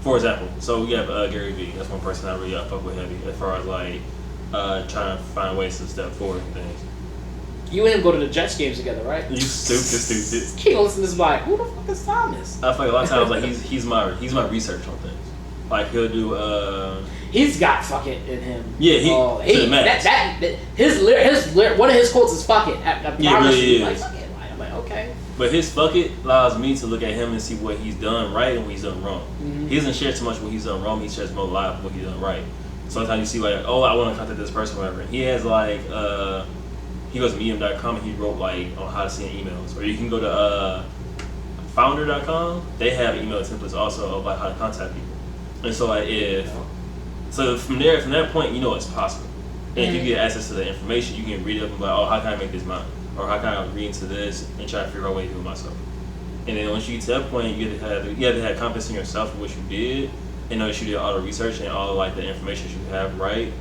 For example, so we have Gary Vee. That's one person I really fuck with heavy as far as like trying to find ways to step forward and things. You and him go to the Jets games together, right? You stupid. He listen to this like, who the fuck is Thomas? I feel like a lot of times like he's my research on things. Like he'll do. He's got fuck it in him. Yeah, he one of his quotes is fuck it. I promise really you, is. like, fuck it. I'm like, okay. But his fuck it allows me to look at him and see what he's done right and what he's done wrong. Mm-hmm. He doesn't share too much what he's done wrong. He shares more live what he's done right. Sometimes you see like, oh, I want to contact this person, or whatever. He has like, he goes to medium.com and he wrote like on how to send emails. Or you can go to founder.com. They have email templates also of like how to contact people. And so like from that point, you know it's possible. And if you get access to the information, you can read it up and be like, oh, how can I make this mine? Or how can I read into this and try to figure out a way to do it myself? And then once you get to that point, you have to have confidence in yourself for what you did, and know that you did all the research and all like the information you have right,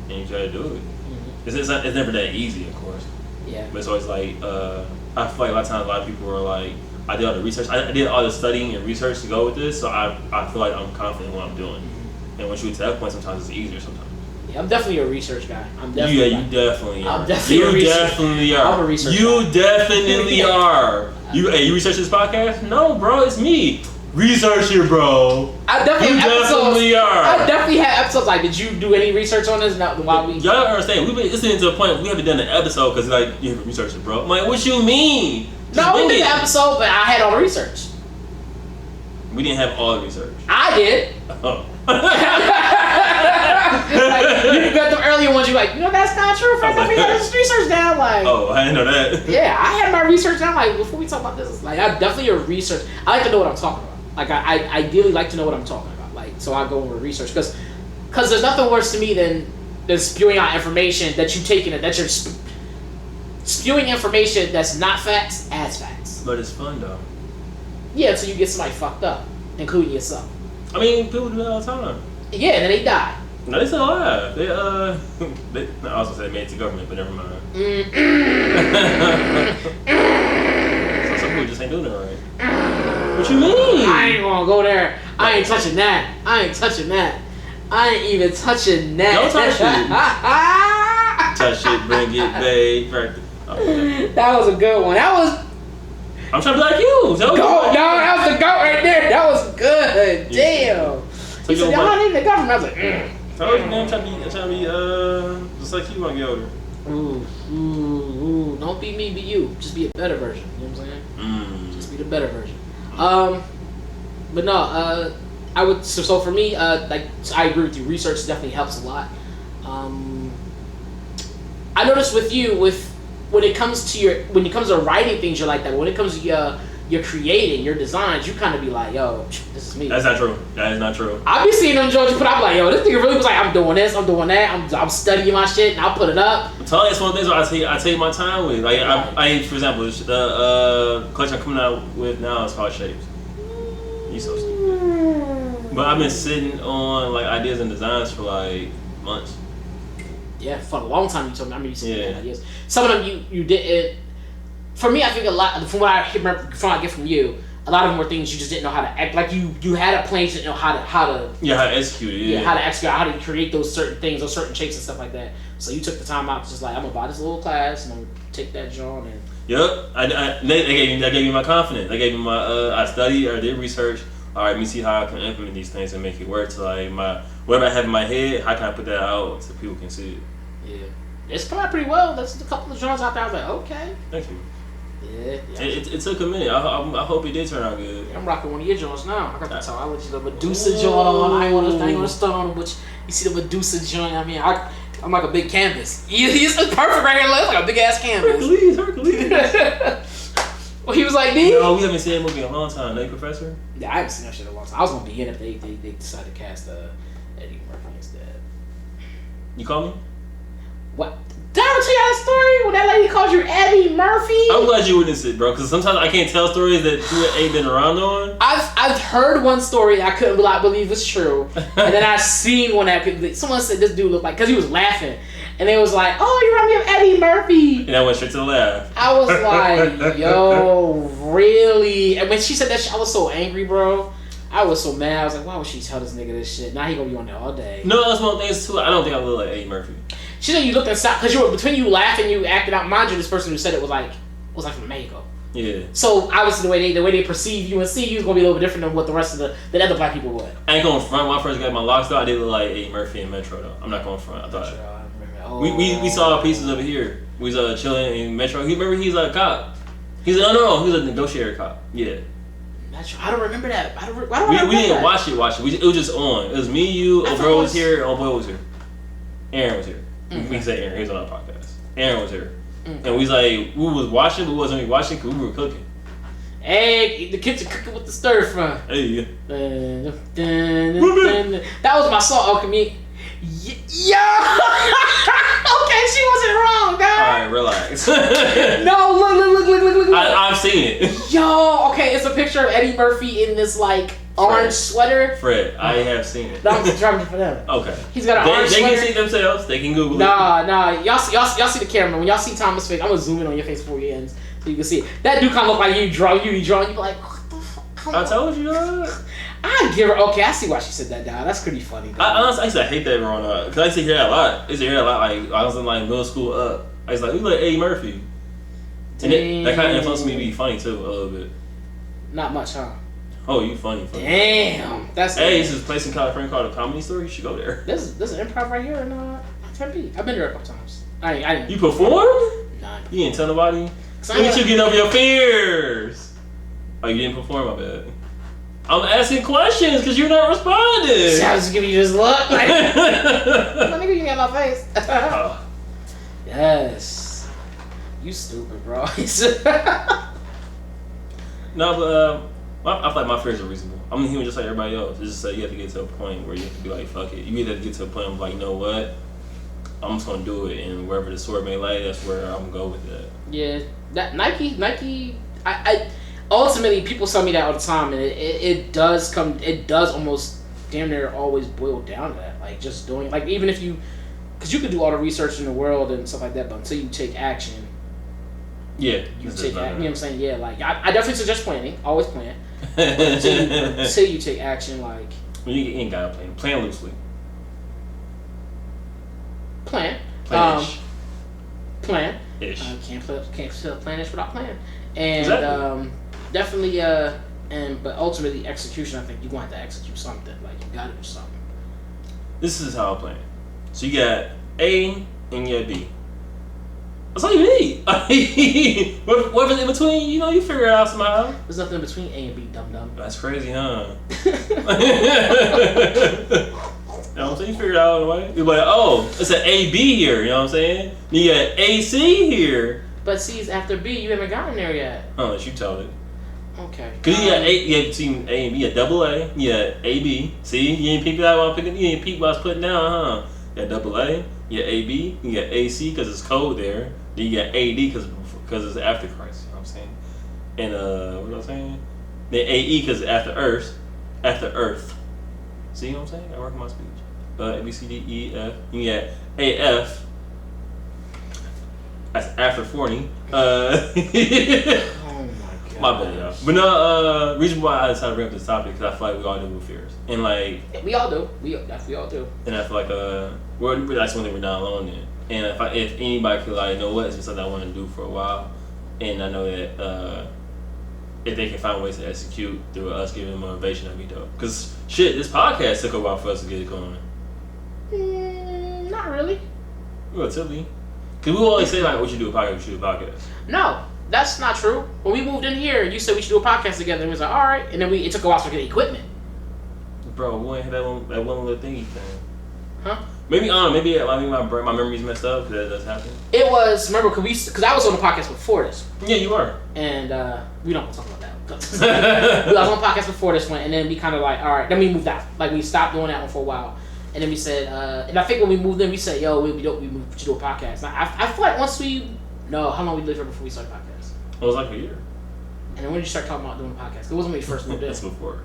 and you try to do it. Mm-hmm. It's never that easy, of course. Yeah. But it's always like I feel like a lot of times a lot of people are like, I did all the research, I did all the studying and research to go with this, so I feel like I'm confident in what I'm doing. Mm-hmm. And once you get to that point, sometimes it's easier. Sometimes. Yeah, I'm definitely a research guy. You definitely are. I'm definitely definitely are. I'm a research guy. You definitely are. You research this podcast? No, bro, it's me. Researcher, bro. I definitely are. I definitely had episodes like, did you do any research on this? Not while we. Y'all don't understand. We've been listening to a point we haven't done an episode because like you're a researcher, bro. I'm like, what you mean? No, we did an episode, but I had all the research. We didn't have all the research. I did. Oh. Like, you got the earlier ones. You're like, you know, that's not true. I definitely had this research down. Like, oh, I didn't know that. Yeah, I had my research down. Like, before we talk about this, like, I'm definitely a research. I like to know what I'm talking about. Like, I ideally like to know what I'm talking about. Like, so I go over research because there's nothing worse to me than spewing out information that you taking it that you're spewing information that's not facts as facts. But it's fun though. Yeah, until you get somebody fucked up, including yourself. I mean, people do that all the time. Yeah, and then they die. No, they still alive. They I was gonna say they made it to government, but never mind. So some people just ain't doing it right. What you mean? I ain't gonna go there. I ain't touching that. I ain't even touching that. Don't touch it. Touch it, bring it, babe. Right. That was a good one. That was. I'm trying to be like you. No, that was the goat right there. That was good. Damn. He said, y'all need the government. I was like, Told you, man, I'm trying to be just like you when I get older. Ooh. Don't be me, be you. Just be a better version. You know what I'm saying? Just be the better version. But no, I would, so for me, like, I agree with you. Research definitely helps a lot. I noticed with you, when it comes to writing things, you're like that. When it comes to your creating, your designs, you kind of be like, yo, this is me. That's not true. That is not true. I be seeing them Georgia put up like, yo, this nigga really was like, I'm doing this, I'm doing that, I'm studying my shit, and I'll put it up. I'm telling you, it's one of the things where I take my time with. Like, I for example, the collection I'm coming out with now is called Shapes. You so stupid. But I've been sitting on like ideas and designs for like months. Yeah, for a long time you told me. I mean, you said ideas. Some of them you didn't. For me, I think a lot from what I remember, from what I get from you, a lot of them were things you just didn't know how to act. Like you had a plan, you didn't know how to how to execute it. Yeah, how to execute, how to create those certain things, those certain shapes and stuff like that. So you took the time out to just like, I'm gonna buy this little class and I'm gonna take that John and. Yep, that gave me my confidence. That gave me my I studied or did research. All right, let me see how I can implement these things and make it work. To like whatever I have in my head, how can I put that out so people can see it? Yeah, it's come out pretty well. There's a couple of Johns out there. I was like, okay. Thank you. Yeah. It took a minute. I hope it did turn out good. I'm rocking one of your joints now. I got the towel. I let you the Medusa joint on. I ain't gonna stun on them, but you see the Medusa joint. I mean, I'm like a big canvas. It's perfect right here. It's like a big ass canvas. Hercules. Well, he was like, D? No, we haven't seen that movie in a long time. Nate Professor? Yeah, I haven't seen that shit in a long time. I was gonna be in if they decided to cast Eddie Murphy instead. You call me? What? Did I ever tell you that story when that lady called you Eddie Murphy? I'm glad you witnessed it, bro. Because sometimes I can't tell stories that you ain't been around on. I've heard one story I couldn't believe was true, and then I seen one that someone said this dude looked like, because he was laughing, and they was like, "Oh, you remind me of Eddie Murphy." And I went straight to the laugh. I was like, "Yo, really?" And when she said that shit, I was so angry, bro. I was so mad. I was like, "Why would she tell this nigga this shit? Now he gonna be on there all day." No, that's one of the things too. I don't think I look like Eddie Murphy. She said you looked inside because you were between you laughing, you acting out. Mind you, this person who said it was like from Mexico. Yeah. So obviously the way they perceive you and see you is gonna be a little bit different than what the rest of the other black people would. I ain't going front. When I first got my locks though, I did look like Eddie Murphy in Metro though. I'm not going front. I thought we saw pieces of it here. We was chilling in Metro. He remember he's a cop. He's a a negotiator cop. Yeah. Metro. I don't remember that. We didn't watch it. It was just on. It was me, you, a girl was here, old boy was here. Aaron was here. Mm-hmm. We can say Aaron. He was on our podcast. Aaron was here. Mm-hmm. And we was watching, but we wasn't really watching because we were cooking. Hey, the kids are cooking with the stir fry. Hey. That was my song. Okay, me. Yeah. Okay, she wasn't wrong, dog. Alright, relax. No, look. I've seen it. Yo, okay, it's a picture of Eddie Murphy in this like orange sweater. Fred, I have seen it. I'm just driving for them. Okay. He's got an orange sweater. They can see themselves. They can Google it. Nah. Y'all see the camera. When y'all see Thomas' face, I'm gonna zoom in on your face before you ends so you can see it. That dude kind of look like you draw. You be like, what the fuck? I told you. I give her. Okay, I see why she said that, dog. That's pretty funny. I used to hate that growing up because I used to hear that a lot. I used to hear that a lot. Like I was in like middle school up. I was like, we like Eddie Murphy. And that kind of influenced me to be funny too a little bit. Not much, huh? Oh, you funny. Damn, that's. Hey, this is a place in California called a Comedy Store. You should go there. This is an improv right here in Tempe. I've been there a couple times. I didn't. You performed? Nah. You didn't tell nobody. Look at you getting over your fears. Oh, you didn't perform? My bad. I'm asking questions because you're not responding. I was just giving you this look. Like, let me get you in my face. Yes. You stupid, bro. No, but I feel like my fears are reasonable. I'm human just like everybody else. It's just like you have to get to a point where you have to be like, fuck it. You either have to get to a point of like, you know what? I'm just gonna do it, and wherever the sword may lay, that's where I'm gonna go with that. Yeah, that Nike. I ultimately people tell me that all the time, and it does almost damn near always boil down to that. Like just doing, like even if because you could do all the research in the world and stuff like that, but until you take action. Yeah, you take action. You know what I'm saying? Yeah, like I definitely suggest planning. Always plan. Until you take action, like you ain't gotta plan. Plan loosely. Plan. Plan-ish. Plan. Ish. Can't plan-ish without plan. And exactly. Definitely but ultimately execution. I think you're gonna have to execute something. Like you gotta do something. This is how I plan. So you got A and you got B. That's all you need. Whatever's in between, you figure it out somehow. There's nothing in between A and B, dum. That's crazy, huh? You know what I'm saying? You figure it out in a way. You're like, oh, it's an AB here. You know what I'm saying? You got AC here. But C is after B. You haven't gotten there yet. Unless you told it. Okay. Cause you got you got team A and B. You got double A. You got AB. See, you ain't peep that while you ain't peep what I was putting down, huh? You got double A. You got AB. You got AC because it's cold there. Then you got AD because it's after Christ. You know what I'm saying? And what was I saying? Then AE because it's after Earth. After Earth. See what I'm saying? I work on my speech. A, B, C, D, E, F. You got AF. That's after 40. Oh my god. My bad, y'all. But no, reason why I decided to bring up this topic because I feel like we all deal with fears. And like. We all do. We all do. And I feel like that's one thing we're not alone in. And if anybody could like know what, it's been something I want to do for a while. And I know that if they can find ways to execute through us giving them motivation, that'd be dope. Because shit, this podcast took a while for us to get it going. Not really. Relatively. Because we always say like, we should do a podcast, No, that's not true. When we moved in here, you said we should do a podcast together, and we was like, all right. And then it took a while to get equipment. Bro, we ain't had that one little thingy thing. Huh? Maybe my memory's messed up. That does happen. It was, remember, because I was on the podcast before this. Yeah, you were. And we don't want to talk about that. I was on the podcast before this one, and then we kind of like, all right, then we moved out. Like, we stopped doing that one for a while. And then we said, and I think when we moved in, we said, yo, we should do a podcast. Now, I feel like once we No, how long we lived here before we started podcast? It was like a year. And then when did you start talking about doing a podcast? It wasn't when you first moved in. That's before.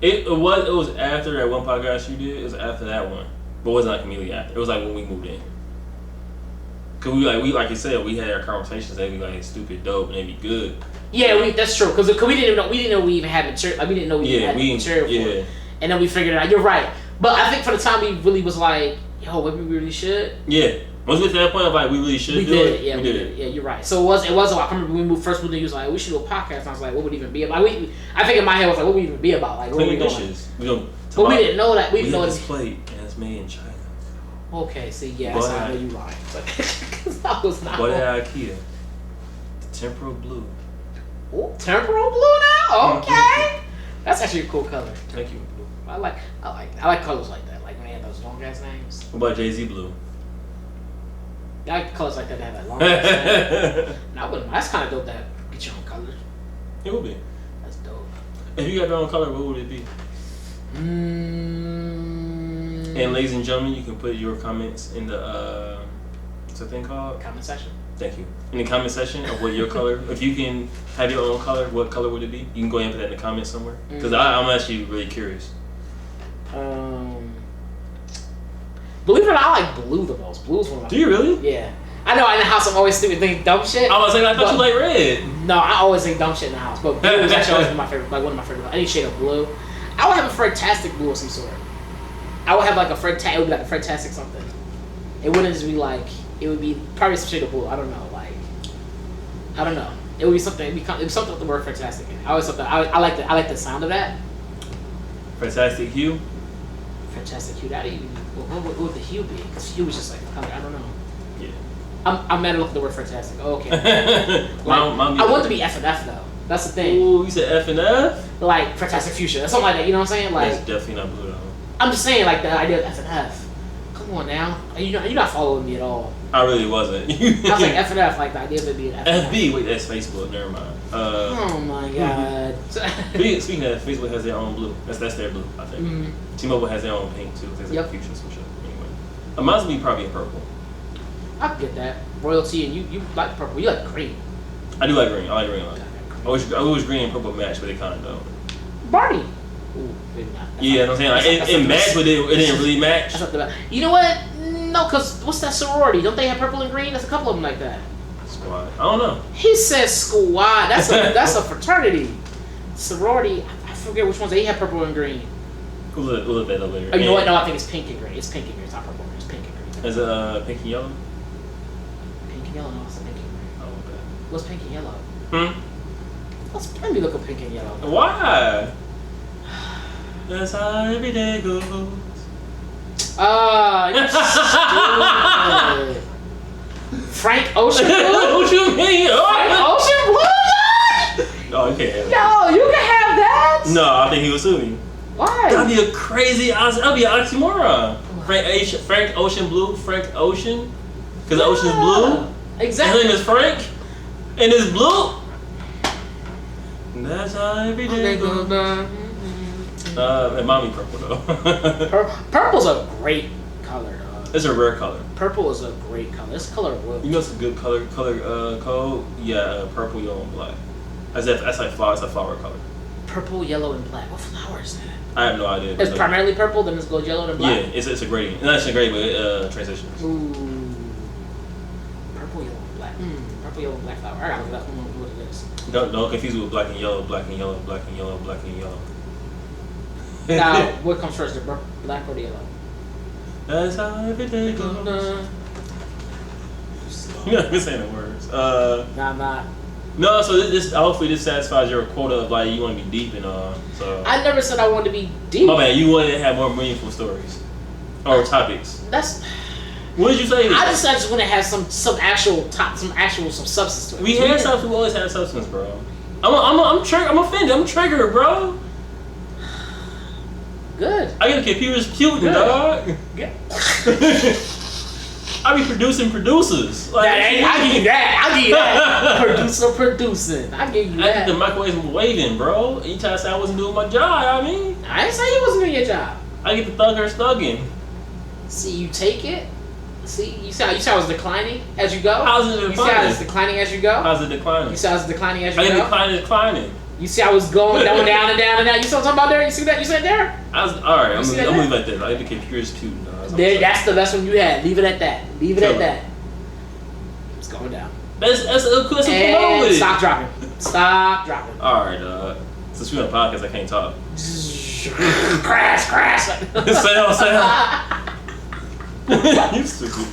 It was after that one podcast you did. It was after that one, but it wasn't like immediately after. It was like when we moved in. Cause we like you said, we had our conversations. They be like stupid, dope, and they be good. Yeah, that's true. Cause we didn't know we even had material. Like we didn't know we had material for it. And then we figured it out. You're right. But I think for the time we really was like, yo, maybe we really should. Yeah. Once we get to that point of like we really should do it. Yeah, we did it. Yeah, you're right. So it was a lot. I remember when we first moved in, he was like, we should do a podcast. And I was like, what would it even be about? I think in my head was like, what would it even be about? Like, what we dishes. But we didn't know that. We didn't know this plate and it's made in China. Okay, see, yeah, that's how I know you lying. That was not. What at IKEA? The temporal blue. Ooh, temporal blue now? Okay. That's actually a cool color. Thank you. I like colors like that. Like when they have those long ass names. What about Jay-Z blue? I like colors like that have that long ass name. No, I wouldn't. That's kind of dope that get your own color. It would be. That's dope. If you got your own color, what would it be? And ladies and gentlemen, you can put your comments in the what's the thing called? Comment section. Thank you. In the comment section of what your color. If you can have your own color, what color would it be? You can go ahead and put that in the comments somewhere. Because I'm actually really curious. Believe it or not, I like blue the most. Blue's one of my Do you really? Yeah. I know in the house I'm always stupid thinking dumb shit. I was like, I thought you like red. No, I always think dumb shit in the house. But blue is actually always my favorite, like one of my favorite. Any shade of blue. I would have a Fredtastic blue of some sort. I would have like it would be like a Fredtastic something. It wouldn't just be like, it would be probably some shade of blue. I don't know, like, I don't know. It would be something, it would be something with the word Fredtastic in it. I always thought that, I like the sound of that. Fredtastic hue? Fredtastic hue, that even, what would the hue be? Because hue was just like a color, I don't know. Yeah. I'm mad at looking at the word Fredtastic. Oh, okay. Like, I want to be F and F though. That's the thing. Ooh, you said F and F? Like Fredtastic Fuchsia, something like that. You know what I'm saying? Like, that's definitely not blue though. I'm just saying, like the idea of F and F. Come on now, you're not following me at all. I really wasn't. I was like F and F, like the idea of it being F. FB, wait, that's Facebook. Never mind. Oh my god. Speaking of that, Facebook has their own blue. That's their blue, I think. Mm-hmm. T-Mobile has their own pink too. There's like fuchsia some shit. Anyway, mine's would be probably a purple. I can get that royalty, and you like purple. You like green. I do like green. I like green a lot. I wish green and purple match, but they kind of don't. Barney. Ooh, maybe not. Yeah, I'm saying like it matched, but it didn't really match. That's not the best. You know what? No, cause what's that sorority? Don't they have purple and green? There's a couple of them like that. Squad. I don't know. He says squad. That's a fraternity. Sorority. I forget which ones. They have purple and green. We'll look that up later. Oh, you know what? No, I think it's pink and green. It's pink and green. It's not purple and green. It's pink and green. Is it pink and yellow? Pink and yellow. No, it's pink and green. Oh, okay. What's pink and yellow? Let me look at pink and yellow. Why? That's how every day goes. You're stupid. Frank Ocean Blue? What you mean? Frank Ocean Blue? No, you can't have that. Yo, you can have that. No, I think he was sue me. Why? That'd be a crazy. That'd be an oxymoron. Frank Ocean Blue. Frank Ocean. Because the ocean is blue. Exactly. His name is Frank. And it's blue. And that's how every day goes. And mommy purple though. Purple's a great color. It's a rare color. Purple is a great color. It's the color of royalty. You know it's a good color code? Yeah, purple, yellow, and black. That's like flower. It's a flower color. Purple, yellow, and black. What flower is that? I have no idea. It's primarily purple, then it goes yellow and black. Yeah, it's a gradient. Not actually a gradient, but transitions. Ooh. Purple, yellow, and black. Purple, yellow, and black flower. I gotta look up what it is. Don't confuse it with black and yellow, black and yellow, black and yellow, black and yellow. Now, what comes first, the black or the yellow? That's how every day goes. You're not even saying the words. Nah, I'm not. No, so this hopefully this satisfies your quota of like you want to be deep and so. I never said I wanted to be deep. My man, you wanted to have more meaningful stories or topics. That's. What did you say? I just want to have some substance to it. We had substance. We always had substance, bro. I'm offended. I'm triggered, bro. Good. I got a computer's cute, dog. Good. I be producing producers. Like, I'll give you that. Producing. I'll give you that. I think the microwaves were waving, bro. You try to say I wasn't doing my job, I mean. I didn't say you wasn't doing your job. I get the thugging. See, you take it, See, you said I was declining as you go. How's it declining? You said I was declining as you go. How's it declining? You said I was declining as you I go. declining. You see, I was going down and down and down and down. You see what I'm talking about there? You see that? You said there? Alright, I'm gonna leave it at that. I became curious too. That's the best one you had. Leave it at that. Leave it at that. It's going down. That's a cool And stop dropping. Stop dropping. Alright, since we're on a podcast, I can't talk. Crash. Sell. You stupid.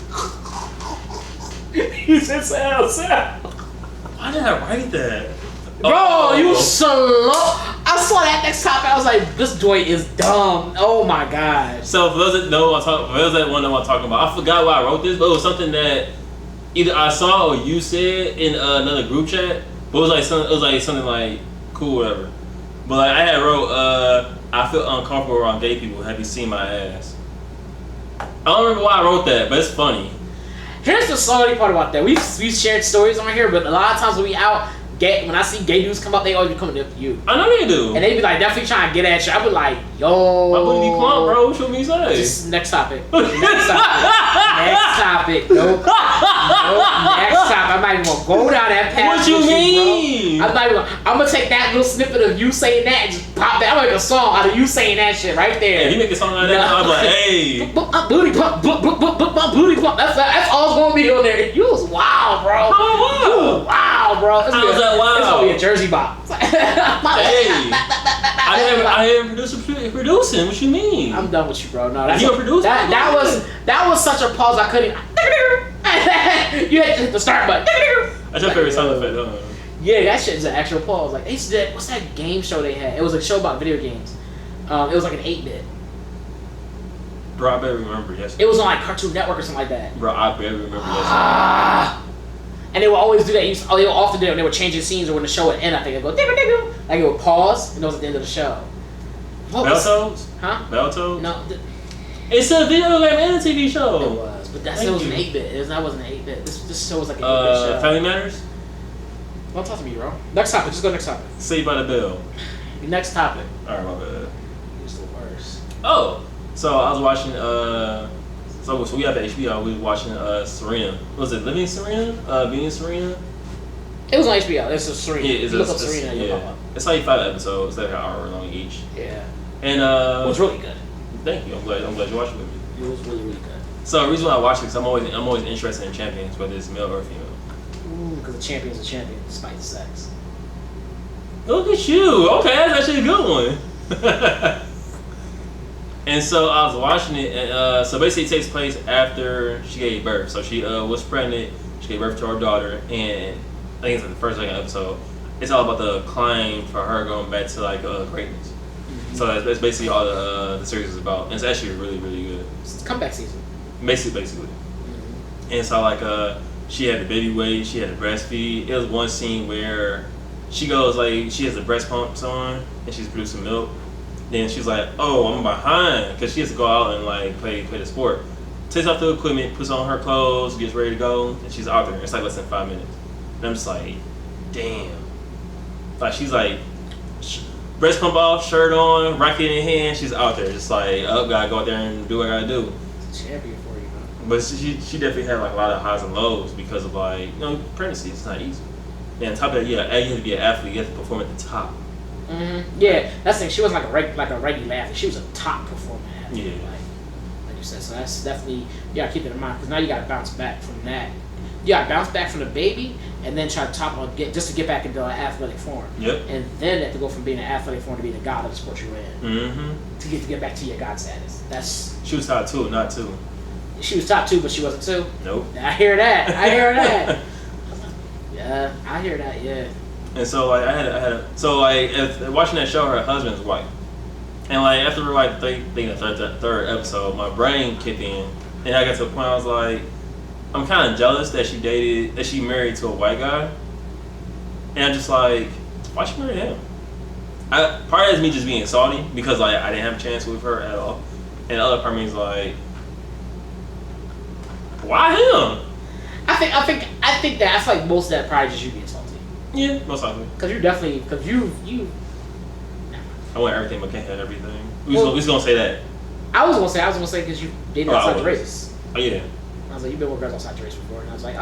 You said sell. Why did I write that? Bro, you slow. I saw that next topic. I was like, this joint is dumb. Oh my gosh. So for those that know what for those that want to know what I'm talking about, I forgot why I wrote this, but it was something that either I saw or you said in another group chat. But it was something like cool, whatever. But like I had wrote, I feel uncomfortable around gay people. Have you seen my ass? I don't remember why I wrote that, but it's funny. Here's the sorry part about that. We've shared stories on here, but a lot of times when we out, when I see gay dudes come up, they always be coming up to you. I know they do. And they be like, definitely trying to get at you. I be like, yo. My booty be plump, bro. What you mean say? Just next topic. Next topic. Nope. Next topic. I'm not even gonna go down that path. What you mean? Bro. I'm gonna take that little snippet of you saying that and just pop that. I'm gonna make a song out of you saying that shit right there. Yeah, you make a song out of that. I'm like, hey. My booty pump. My booty pump. That's all it's gonna be on there. You was wild, bro. Oh, wow. Wow, bro. How was that wild? It's gonna be a Jersey bop. Hey. I didn't producing. What you mean? I'm done with you, bro. No, that's you a producer? That was such a pause. I couldn't. You had to hit the start button. That's your favorite sound effect, huh? Yeah, that shit is an actual pause. Like what's that game show they had? It was a show about video games. It was like an 8-bit. Bro, I better remember yes. It was on like Cartoon Network or something like that. Bro, I better remember yes. And they would always do that. They would often do it when they were changing scenes or when the show would end. I think they'd go digga. Like it would pause and it was at the end of the show. Battletoads? Huh? Battletoads? No. It's a video game and a TV show. It was, but that still was an 8-bit. That wasn't an 8-bit. This show was like an 8-bit show. Family Matters? Don't talk to me, bro. Next topic. Just go next topic. Saved by the Bell. Next topic. Alright, my bad. It's the worst. Oh, so I was watching. So we have HBO. We was watching Serena. Was it Living Serena? Being Serena? It was on HBO. It's a Serena. Yeah, look up Serena. Yeah, it's like 5 episodes. They're an hour long each. Yeah. And it was really good. Thank you. I'm glad you watched it with me. It was really, really good. So the reason why I watch it is I'm always interested in champions, whether it's male or female. Because the champion's a champion despite the sex. Look at you. Okay, that's actually a good one. And so I was watching it, and so basically it takes place after she gave birth. So she was pregnant, she gave birth to her daughter, and I think it's like the first episode. It's all about the climb for her going back to like greatness. Mm-hmm. So that's basically all the series is about. And it's actually really, really good. It's comeback season. Basically. Mm-hmm. And so like she had the baby weight, she had to breastfeed. It was one scene where she goes like she has the breast pumps on and she's producing milk. Then she's like, "Oh, I'm behind," because she has to go out and like play the sport. Takes off the equipment, puts on her clothes, gets ready to go, and she's out there. It's like less than 5 minutes. And I'm just like, damn. Like she's like, breast pump off, shirt on, racket in hand. She's out there, just like, oh, gotta go out there and do what I gotta do. It's a champion for you, man. But she definitely had like a lot of highs and lows because of like pregnancy. It's not easy. And on top of that, you have to be an athlete. You have to perform at the top. Mm-hmm. Yeah, that's the thing. She wasn't like a regular athlete. She was a top performer athlete. Yeah. Like you said. So that's definitely, you gotta keep it in mind because now you gotta bounce back from that. You gotta bounce back from the baby and then try to top on just to get back into an athletic form. Yep. And then have to go from being an athletic form to being the god of the sport you're in. Mm-hmm. To get back to your god status. She was top 2, not 2. She was top 2, but she wasn't 2. Nope. I hear that. Yeah, I hear that. Yeah. And so like I had so like watching that show, her husband's white, and like after like the third episode, my brain kicked in, and I got to a point I was like, I'm kind of jealous that she married to a white guy, and I'm just like, why she marry him? Part of it's me just being salty because like I didn't have a chance with her at all, and the other part of me is like, why him? I think that I feel like most of that probably just you being salty. Yeah, most likely. Because you. I want everything, but can't have everything. We was gonna say that. I was gonna say because you dated outside the race. Oh yeah. I was like, you've been with girls outside your race before, and I was like,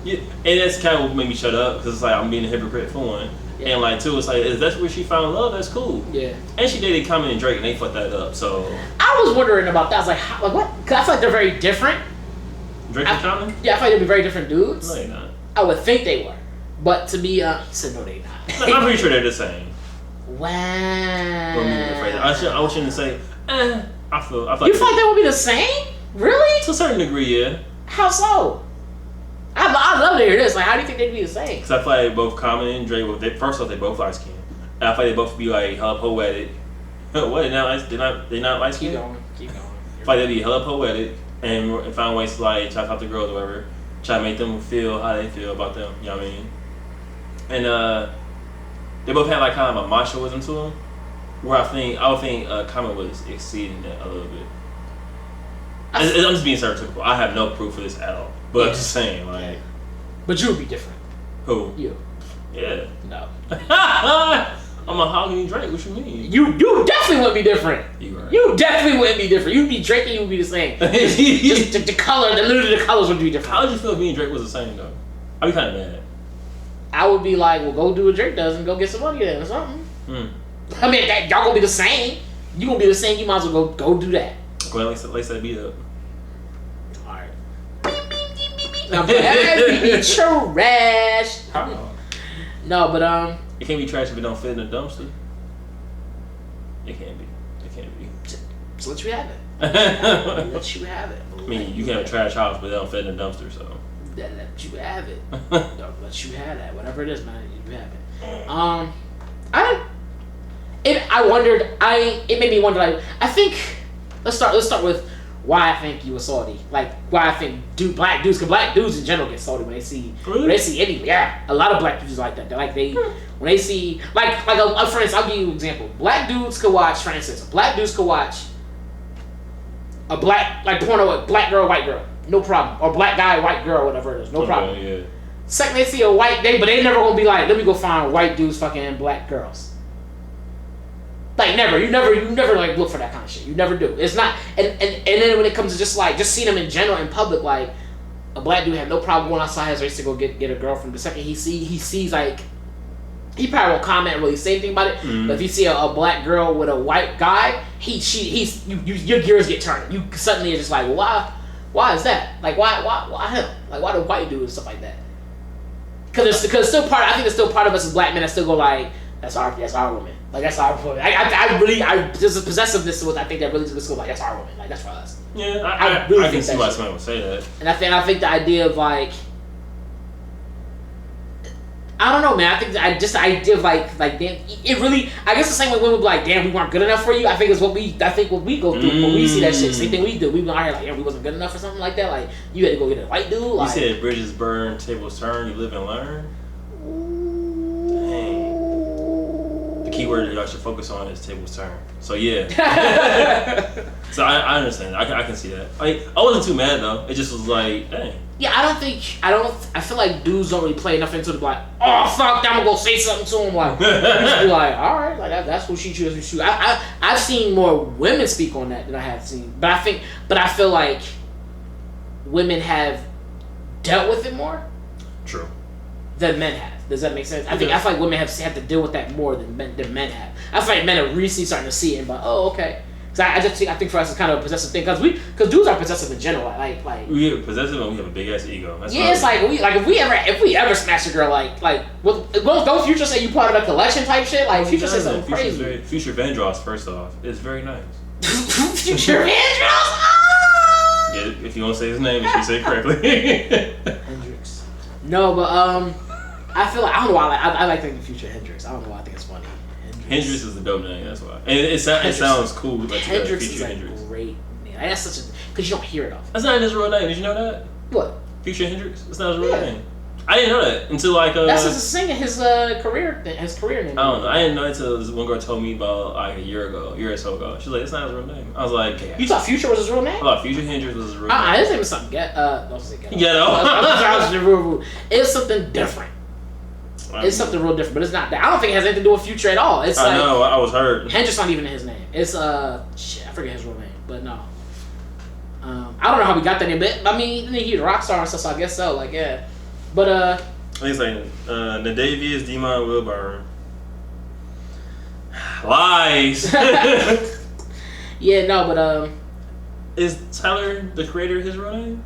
Yeah, and that's kind of what made me shut up because it's like I'm being a hypocrite for one, yeah. and like two, it's like if that's where she found love, that's cool. Yeah. And she dated Common and Drake, and they fucked that up. So I was wondering about that. I was like, how, like what? Because I feel like they're very different. Drake and Common? Yeah, I feel like they'd be very different dudes. No, they're not. I would think they were, but to be, he said no, they not. I'm pretty sure they're the same. Wow. I shouldn't say. I feel like you feel like they would be the same? Really? to a certain degree, yeah. How so? I'd love to hear this. Like, how do you think they'd be the same? Because I feel like both Common and Drake, first off, they both light skinned. And I feel like they both be like hella poetic. What? They're not light skinned? Keep going. I feel like they'd be hella poetic and find ways to like try to talk to girls or whatever. Try to make them feel how they feel about them. You know what I mean? And they both had like kind of a machoism to them. Where I would think Common was exceeding that a little bit. I'm just being stereotypical. I have no proof of this at all. But I'm just saying, like. But you would be different. Who? You. Yeah. No. I'm a Hogany Drake. What you mean? You definitely wouldn't be different. Right. You definitely wouldn't be different. You'd be Drake and you would be the same. Just the color, literally the colors would be different. How would you feel if me and Drake was the same though? I'd be kind of mad. I would be like, well, go do what Drake does and go get some money then or something. I mean, y'all gonna be the same. You gonna be the same. You might as well go do that. Well, lace that beat up. Alright. Now, be trash. No, but it can't be trash if it don't fit in the dumpster. It can't be. So let you have it. Let you have it. I mean, you can have a trash house, but it don't fit in the dumpster, so. Let you have it. Let you have that. Whatever it is, man, you have it. It made me wonder. Like, I think let's start with why I think you were salty. Like, why I think black dudes, because black dudes in general get salty when they see any. Yeah, a lot of black dudes like that. They're like when they see for instance, I'll give you an example. Black dudes could watch, for instance, black dudes could watch a black porno, black girl, white girl, no problem, or black guy, white girl, whatever it is, no problem. Yeah. Second, they see a white but they never gonna be like, let me go find white dudes fucking black girls. Like never, you never like look for that kind of shit. You never do. It's not, and then when it comes to just seeing them in general in public, like a black dude had no problem going outside his race to go get a girlfriend. The second he sees like, he probably won't comment and really say anything about it. But if you see a black girl with a white guy, your gears get turned. You suddenly are just like, well, why is that? Like why him? Like why do white dudes and stuff like that? Because still part. I think there's still part of us as black men that still go like, that's our woman. Like that's our woman. There's a possessiveness to it. I think that really just go like, that's our woman. Like that's for us. Yeah, I really can see why somebody would say that. And I think the idea of like, I don't know, man. I think the idea of like damn, it really. I guess the same way women be like, damn, we weren't good enough for you. I think it's what we go through when we see that shit. Same thing we do. We been out here like, yeah, we wasn't good enough or something like that. Like you had to go get a white dude. Like, you said bridges burn, tables turn. You live and learn. The key word that I should focus on is tables turn. So yeah. So I understand. I can see that. I wasn't too mad though. It just was like, dang. Yeah, I feel like dudes don't really play enough into the like, oh fuck, I'm gonna go say something to him. Like, you just be like, all right, like that's who she chooses. I've seen more women speak on that than I have seen, but I feel like women have dealt with it more. True. Than men have. Does that make sense? I feel like women have to deal with that more than men have. I feel like men are recently starting to see it and be like, oh, okay. Because I think for us it's kind of a possessive thing because dudes are possessive in general. Like we are possessive and we have a big ass ego. That's it's like if we ever smash a girl don't Future say you part of a collection type shit? Like Future says something crazy. Future Vandross, first off, is very nice. Future Vandross. Yeah, if you want to say his name, you should say it correctly. Hendrix. No, but I feel like I don't know why I like thinking Future Hendrix. I don't know why I think it's funny. Hendrix is the dope name, that's why. And it sounds cool. Like Hendrix is a Hendrix. great name. That's such a because you don't hear it often. That's not his real name. Did you know that? What? Future Hendrix. That's not his real name. I didn't know that until like that's his singing his career name. I don't know. I didn't know until this one girl told me about like a year or so ago. She was like, "It's not his real name." I was like, "You thought Future was his real name?" I thought Future Hendrix was his real name. His name is something. Don't say ghetto. Ghetto. It's something different. It's something real different, but it's not that. I don't think it has anything to do with Future at all. It's I know. I was hurt. Hendrix not even in his name. It's shit. I forget his real name, but no. I I don't know how we got that name, but I mean, he's a rock star and stuff, so I guess so. Like, yeah. But he's like Nadavius Demon Wilburn. Lies. yeah, no, but is Tyler the Creator his real name?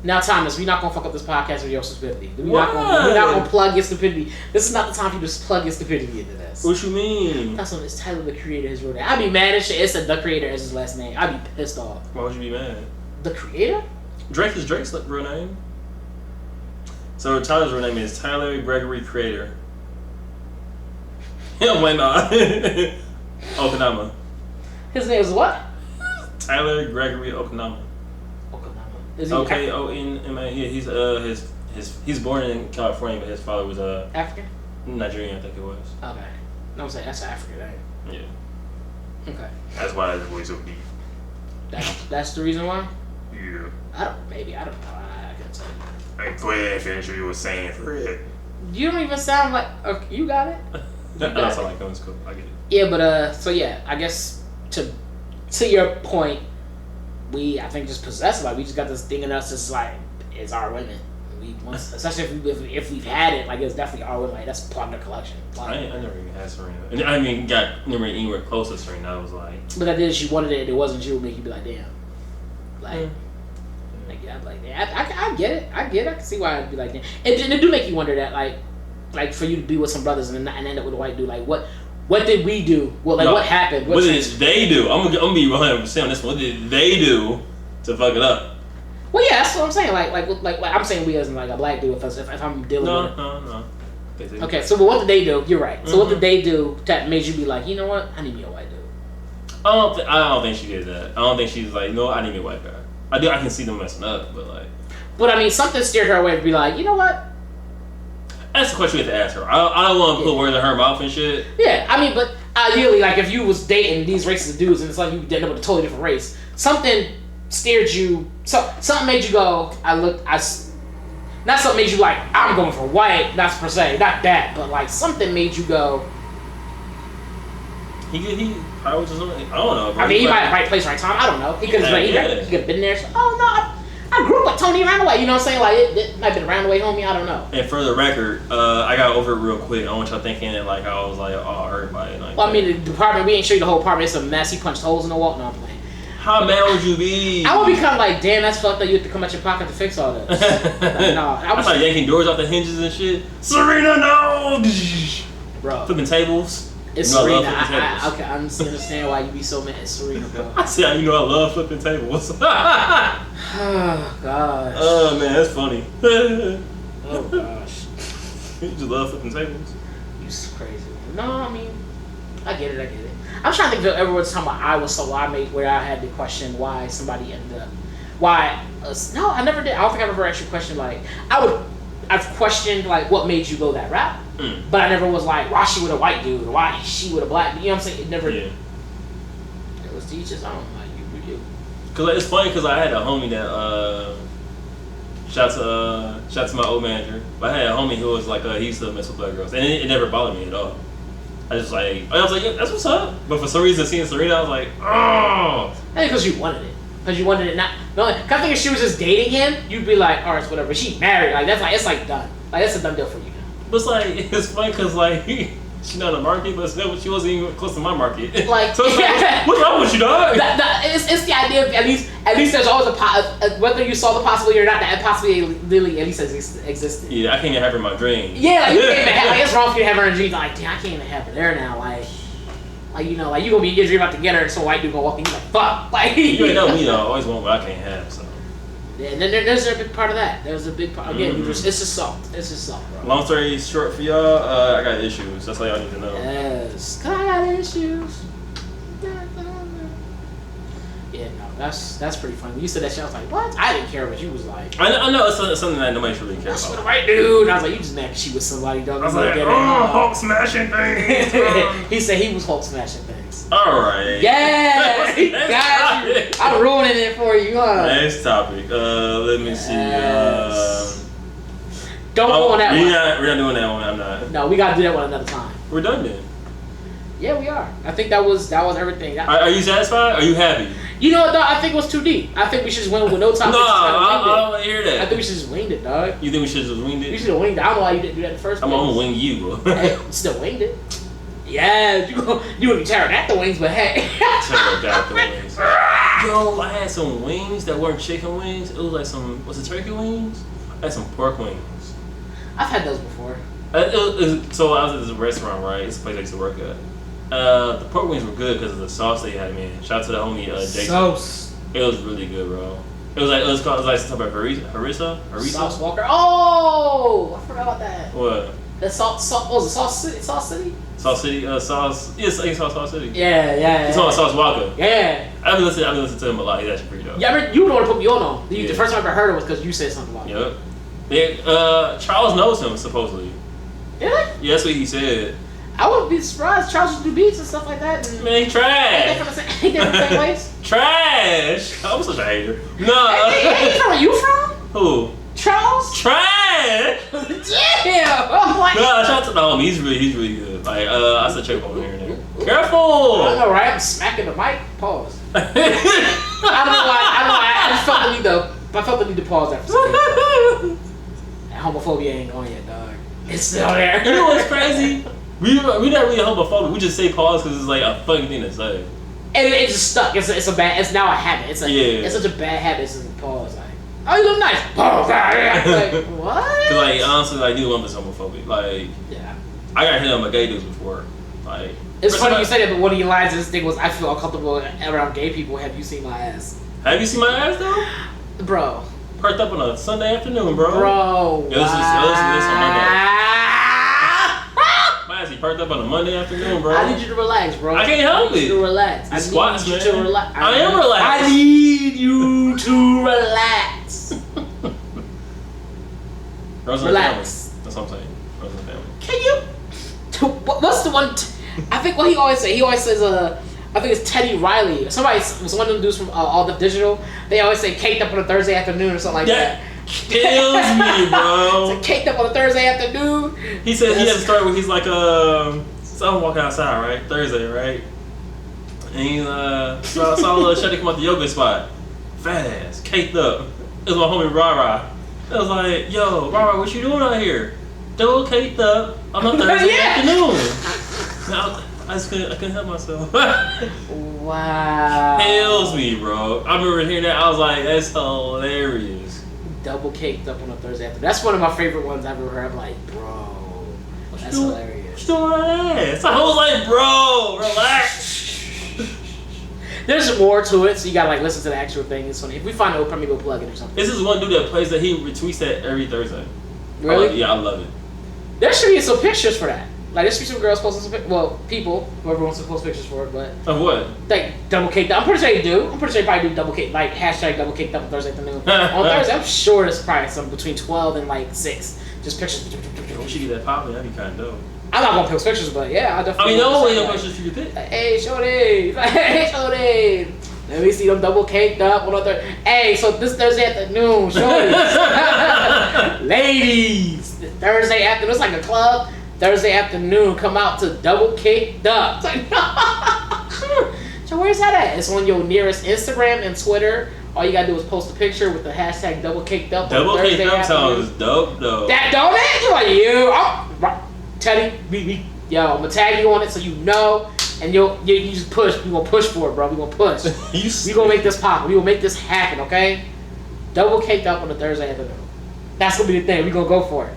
Now, Thomas, we're not gonna fuck up this podcast with your stupidity. We're not gonna plug your stupidity. This is not the time for you to plug your stupidity into this. What you mean? That's when it's Tyler the Creator his real name. I'd be mad as shit. It's the Creator as his last name. I'd be pissed off. Why would you be mad? The Creator? Drake is Drake's real name. So Tyler's real name is Tyler Gregory Creator. Yeah, why not? Okanama. His name is what? Tyler Gregory Okanama. Okanma. Yeah, he's born in California, but his father was African. Nigerian, I think it was. Okay. No, I'm saying that's African, right? Yeah. Okay. That's why his voice so deep. That's the reason why. Yeah. I don't know. I can't tell you. Hey, go ahead, finish what you were saying for it. You don't even sound like. Okay, you got it. That's all like that was cool. I get it. Yeah, but so yeah, I guess to your point. I think just possessive. Like we just got this thing in us that's like it's our women. We once, especially if we've had it, like it's definitely our women. Like that's part of the collection. Like, I never even had Serena. And I mean, never anywhere close to Serena. I was like, but that did she wanted it and it wasn't you, would make you be like, damn. Like yeah, I'm like, damn. I get it. I can see why I'd be like, damn. It do make you wonder that like for you to be with some brothers and end up with a white dude. Like what did we do? Well, like what happened? What did they do? I'm gonna be 100% on this one. What did they do to fuck it up? Well, yeah, that's what I'm saying. Like I'm saying we as in like a black dude. If I'm dealing with No. Okay, so but what did they do? You're right. So what did they do that made you be like, you know what? I need me a white dude. I don't think she did that. I don't think she's like, no, I need me a white guy. I can see them messing up, but like. But I mean, something steered her away to be like, you know what? That's the question we have to ask her. I don't want to put words in her mouth and shit. Yeah, I mean, but ideally, like if you was dating these racist dudes and it's like you ended up with a totally different race, something steered you. Something made you go. Not something made you like I'm going for white. Not per se, not that, but like something made you go. He probably was just, I don't know. Bro. I mean, he might have right place, right time. I don't know. He could have. He could have been there. So, oh no. I grew up with Tony Roundaway, you know what I'm saying? Like, it might have been Roundaway homie, I don't know. And for the record, I got over it real quick. I don't want y'all thinking that, like, I was, like, all hurt by it. Like, well, I mean, the apartment, we ain't show you the whole apartment. It's a mess. He punched holes in the wall. No, I'm playing. How mad would you be? I would be kind of like, damn, that's fucked up. You have to come out your pocket to fix all this. Like, no, I was like yanking doors off the hinges and shit. Serena, no! Bro. Flipping tables. It's Serena. Okay, I understand why you be so mad at Serena, bro. I said, I love flipping tables. Oh, gosh. Oh, man, that's funny. Oh, gosh. You just love flipping tables? You crazy. No, I mean, I get it. I'm trying to think if there ever was time where I had to question why somebody ended up. No, I never did. I don't think I've ever actually questioned, like, I've questioned, like, what made you go that route. But I never was like, why she with a white dude or why she with a black dude. You know what I'm saying? It never. Yeah. It was teachers. I don't know. You. Cause it's funny because I had a homie that shout to my old manager. But I had a homie who was like he used to mess with black girls, and it never bothered me at all. I was like, yeah, that's what's up. But for some reason, seeing Serena, I was like, oh. I think because you wanted it. Because you wanted it not. No, I think if she was just dating him, you'd be like, all right, whatever. But she married. Like it's like done. Like that's a done deal for you. But it's like it's funny because like she's not a market, but she wasn't even close to my market. Like, so it's like, what's wrong with you, dog? It's the idea of at least there's always whether you saw the possibility or not, that possibility at least existed. Yeah, I can't even have her in my dreams. Yeah, like you can't even have. Like it's wrong for you to have her in dreams. Like, damn, I can't even have her there now. Like you know, like you gonna be in your dream about to get her, and some white dude gonna walk in, you like fuck. Like you ain't know me though. I always want what I can't have. So. Yeah, and then there's a big part of that. There's a big part. Again, it's just salt. It's just salt, bro. Long story short for y'all, I got issues. That's all y'all need to know. Yes, cause I got issues. Yeah, no, that's pretty funny. When you said that shit, I was like, what? I didn't care, but you was like, I know it's something that nobody should really care about. With the right dude. And I was like, you just mad because she was somebody, dog. I was like, Hulk smashing things. He said he was Hulk smashing things. All right. Yes, he got you. I'm ruining it for you, huh? Next topic. Let me see. Don't go on that one. We're not doing that one. I'm not. No, we gotta do that one another time. We're done then. Yeah, we are. I think that was everything. Are you satisfied? Are you happy? You know what, dog? I think it was too deep. I think we should just win with no topics. No, I don't want to hear that. I think we should just winged it, dog. You think we should just winged it? We should have winged it. I don't know why you didn't do that in the first place. I'm gonna wing you, bro. Hey, still winged it. Yeah, you would be tearing at the wings, but hey. Tearing at the wings. Yo, I had some wings that weren't chicken wings. It was like was it turkey wings? I had some pork wings. I've had those before. So I was at this restaurant, right? It's a place I used to work at. The pork wings were good because of the sauce they had, man. Shout out to the homie Jason. Sauce. It was really good, bro. It was like something about harissa. Sauce Walker. Oh, I forgot about that. What? The sauce. What was it? Sauce City. Sauce City. Sauce City. Sauce. Yes, I think Sauce City. Yeah. He's on Sauce Walker. Yeah. I've been listening to him a lot. He's actually pretty dope. Yeah, I mean, you were the one to put me on. The first time I ever heard it was because you said something about it. Yep. Charles knows him supposedly. Really? Yeah, that's what he said. I wouldn't be surprised. Charles used to do beats and stuff like that. And man, trash. Ain't they from the same place? Trash. I'm such a hater. No. Hey, from where you from? Who? Charles? Trash. Yeah. I'm like, no, shout out to the homie. He's really good. Like, I still check him over here and there. Careful. I know, right? I'm smacking the mic. Pause. I don't know why. I just felt the need to pause that for a second. That homophobia ain't gone yet, dog. It's still there. You know what's crazy? We not really homophobic. We just say pause because it's like a funny thing to say. And it just stuck. It's now a habit. It's such a bad habit. It's just a pause. Like, oh, you look nice. Pause. Like, what? Cause like honestly, like neither one of us homophobic. Like, yeah, I got hit on by gay dudes before. Like, it's funny you say that, but one of your lines in this thing was, "I feel uncomfortable around gay people. Have you seen my ass?" Have you seen my ass though, bro? Perked up on a Sunday afternoon, bro. Bro, it was this on Monday. My ass, he perked up on a Monday afternoon, bro. I need you to relax, bro. I can't help it. I need you to relax. It's squats, man. To relax. I am relaxed. I need you to relax. Relax. That's what I'm saying. Rose in the family. Can you? What's the one? I think what he always say. He always says, I think it's Teddy Riley. Somebody was one of them dudes from All the Digital. They always say caked up on a Thursday afternoon or something like that. Kills me, bro. It's like caked up on a Thursday afternoon. He said he had a story where he's like, so I'm walking outside, right? Thursday, right? And he saw a little shorty come out the yoga spot. Fat ass, caked up. It was my homie Rara. I was like, yo, Rara, what you doing out here? Double caked up on a Thursday afternoon. I couldn't help myself. Wow. Kills me, bro. I remember hearing that. I was like, that's hilarious. Double caked up on a Thursday afternoon. That's one of my favorite ones I've ever heard. I'm like, bro, that's hilarious. Still on ass. I was like, bro, relax. There's more to it, so you gotta like listen to the actual thing. It's funny. If we find it, we'll probably go plug it or something. This is one dude that plays that he retweets that every Thursday. Really? Yeah, I love it. There should be some pictures for that. Like, there should be some girls posting some people, whoever wants to post pictures for it, but... Of what? Like, double caked up. I'm pretty sure they do. I'm pretty sure they probably do double cake, like, hashtag double caked up on Thursday afternoon. On Thursday, I'm sure there's probably some between 12 and, like, 6. Just pictures. We should get that popping. That'd be kind of dope. I'm not gonna post pictures, but yeah, I definitely... no way no pictures for your pic. Hey, shorty. Hey, shorty. Let me see them double caked up on Thursday. Hey, so this Thursday afternoon, shorty. Ladies. Thursday afternoon. It's like a club. Thursday afternoon, come out to double caked up. It's like, so where's that at? It's on your nearest Instagram and Twitter. All you gotta do is post a picture with the hashtag double caked up. Double caked up sounds dope, though. That don't it? You like you? Teddy, yo, I'm gonna tag you on it so you know, and you just push. We gonna push for it, bro. We gonna push. We gonna make this pop. We gonna make this happen, okay? Double caked up on a Thursday afternoon. That's gonna be the thing. We gonna go for it.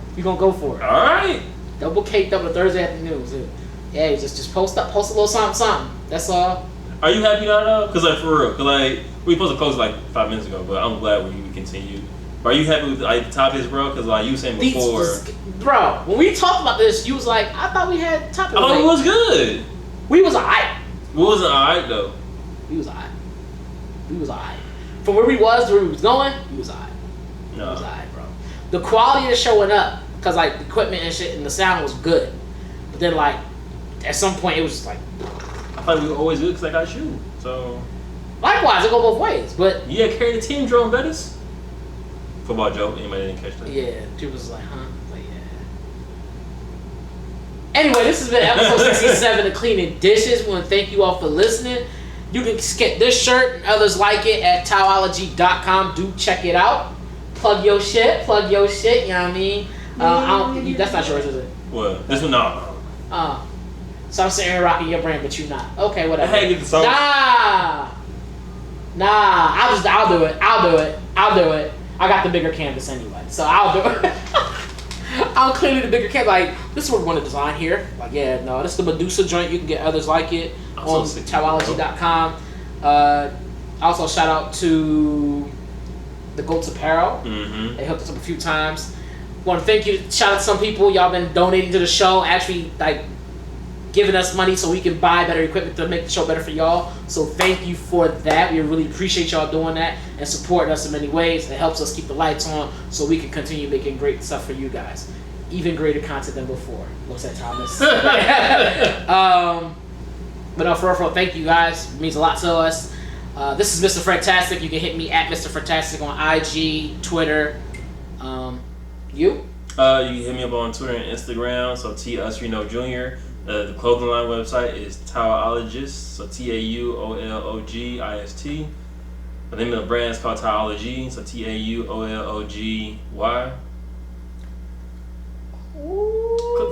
All right. Double caked up on a Thursday afternoon. So, yeah, just post a little something. That's all. Are you happy now, though? Cause like for real, cause like we supposed to post like 5 minutes ago, but I'm glad we continued. Are you happy with like the topics, bro? Cause like you saying before, bro, when we talked about this, you was like, I thought we had topics. I thought it was good. We was alright. We wasn't alright though. We was alright. From where we was to where we was going, we was alright. No. We was alright, bro. The quality is showing up. Cause like the equipment and shit and the sound was good, but then like at some point it was just like. I thought we were always good because I got you. So. Likewise, it go both ways, but. Yeah, carry the team, Jerome Bettis. Football joke. Anybody didn't catch that? Yeah, people was like, huh? Like, yeah. Anyway, this has been episode 67 of Cleaning Dishes. We want to thank you all for listening. You can get this shirt and others like it at towology.com. Do check it out. Plug your shit. You know what I mean? I don't think that's not yours, is it? What? This one, no. So I'm sitting here rocking your brand, but you not. Okay, whatever. I had to get the sauce. Nah. I'll do it. I got the bigger canvas anyway, so I'll do it. I'll clearly the bigger canvas. Like, this is what we want to design here. Like, yeah, no, this is the Medusa joint. You can get others like it on towology.com. Also, shout out to the Goats Apparel. Mm-hmm. They hooked us up a few times. Want to thank you. Shout out to some people. Y'all been donating to the show. Actually, like, giving us money so we can buy better equipment to make the show better for y'all. So thank you for that. We really appreciate y'all doing that and supporting us in many ways. It helps us keep the lights on so we can continue making great stuff for you guys. Even greater content than before. What's that, Thomas? But no, for real, thank you guys. It means a lot to us. This is Mr. Fantastic. You can hit me at Mr. Fantastic on IG, Twitter. You? You can hit me up on Twitter and Instagram. So T Usrino Jr. The clothing line website is Towologist, so Taulogist. The name of the brand is called Towology, so Taulogy.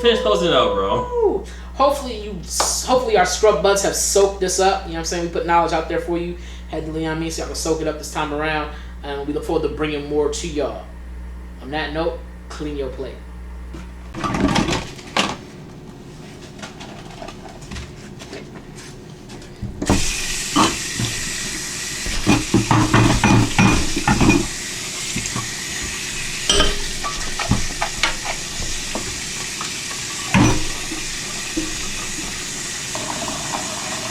Finish closing it out, bro. Hopefully our scrub buds have soaked this up. You know what I'm saying? We put knowledge out there for you. Had to lean on me so y'all can soak it up this time around. And we look forward to bringing more to y'all. On that note, clean your plate.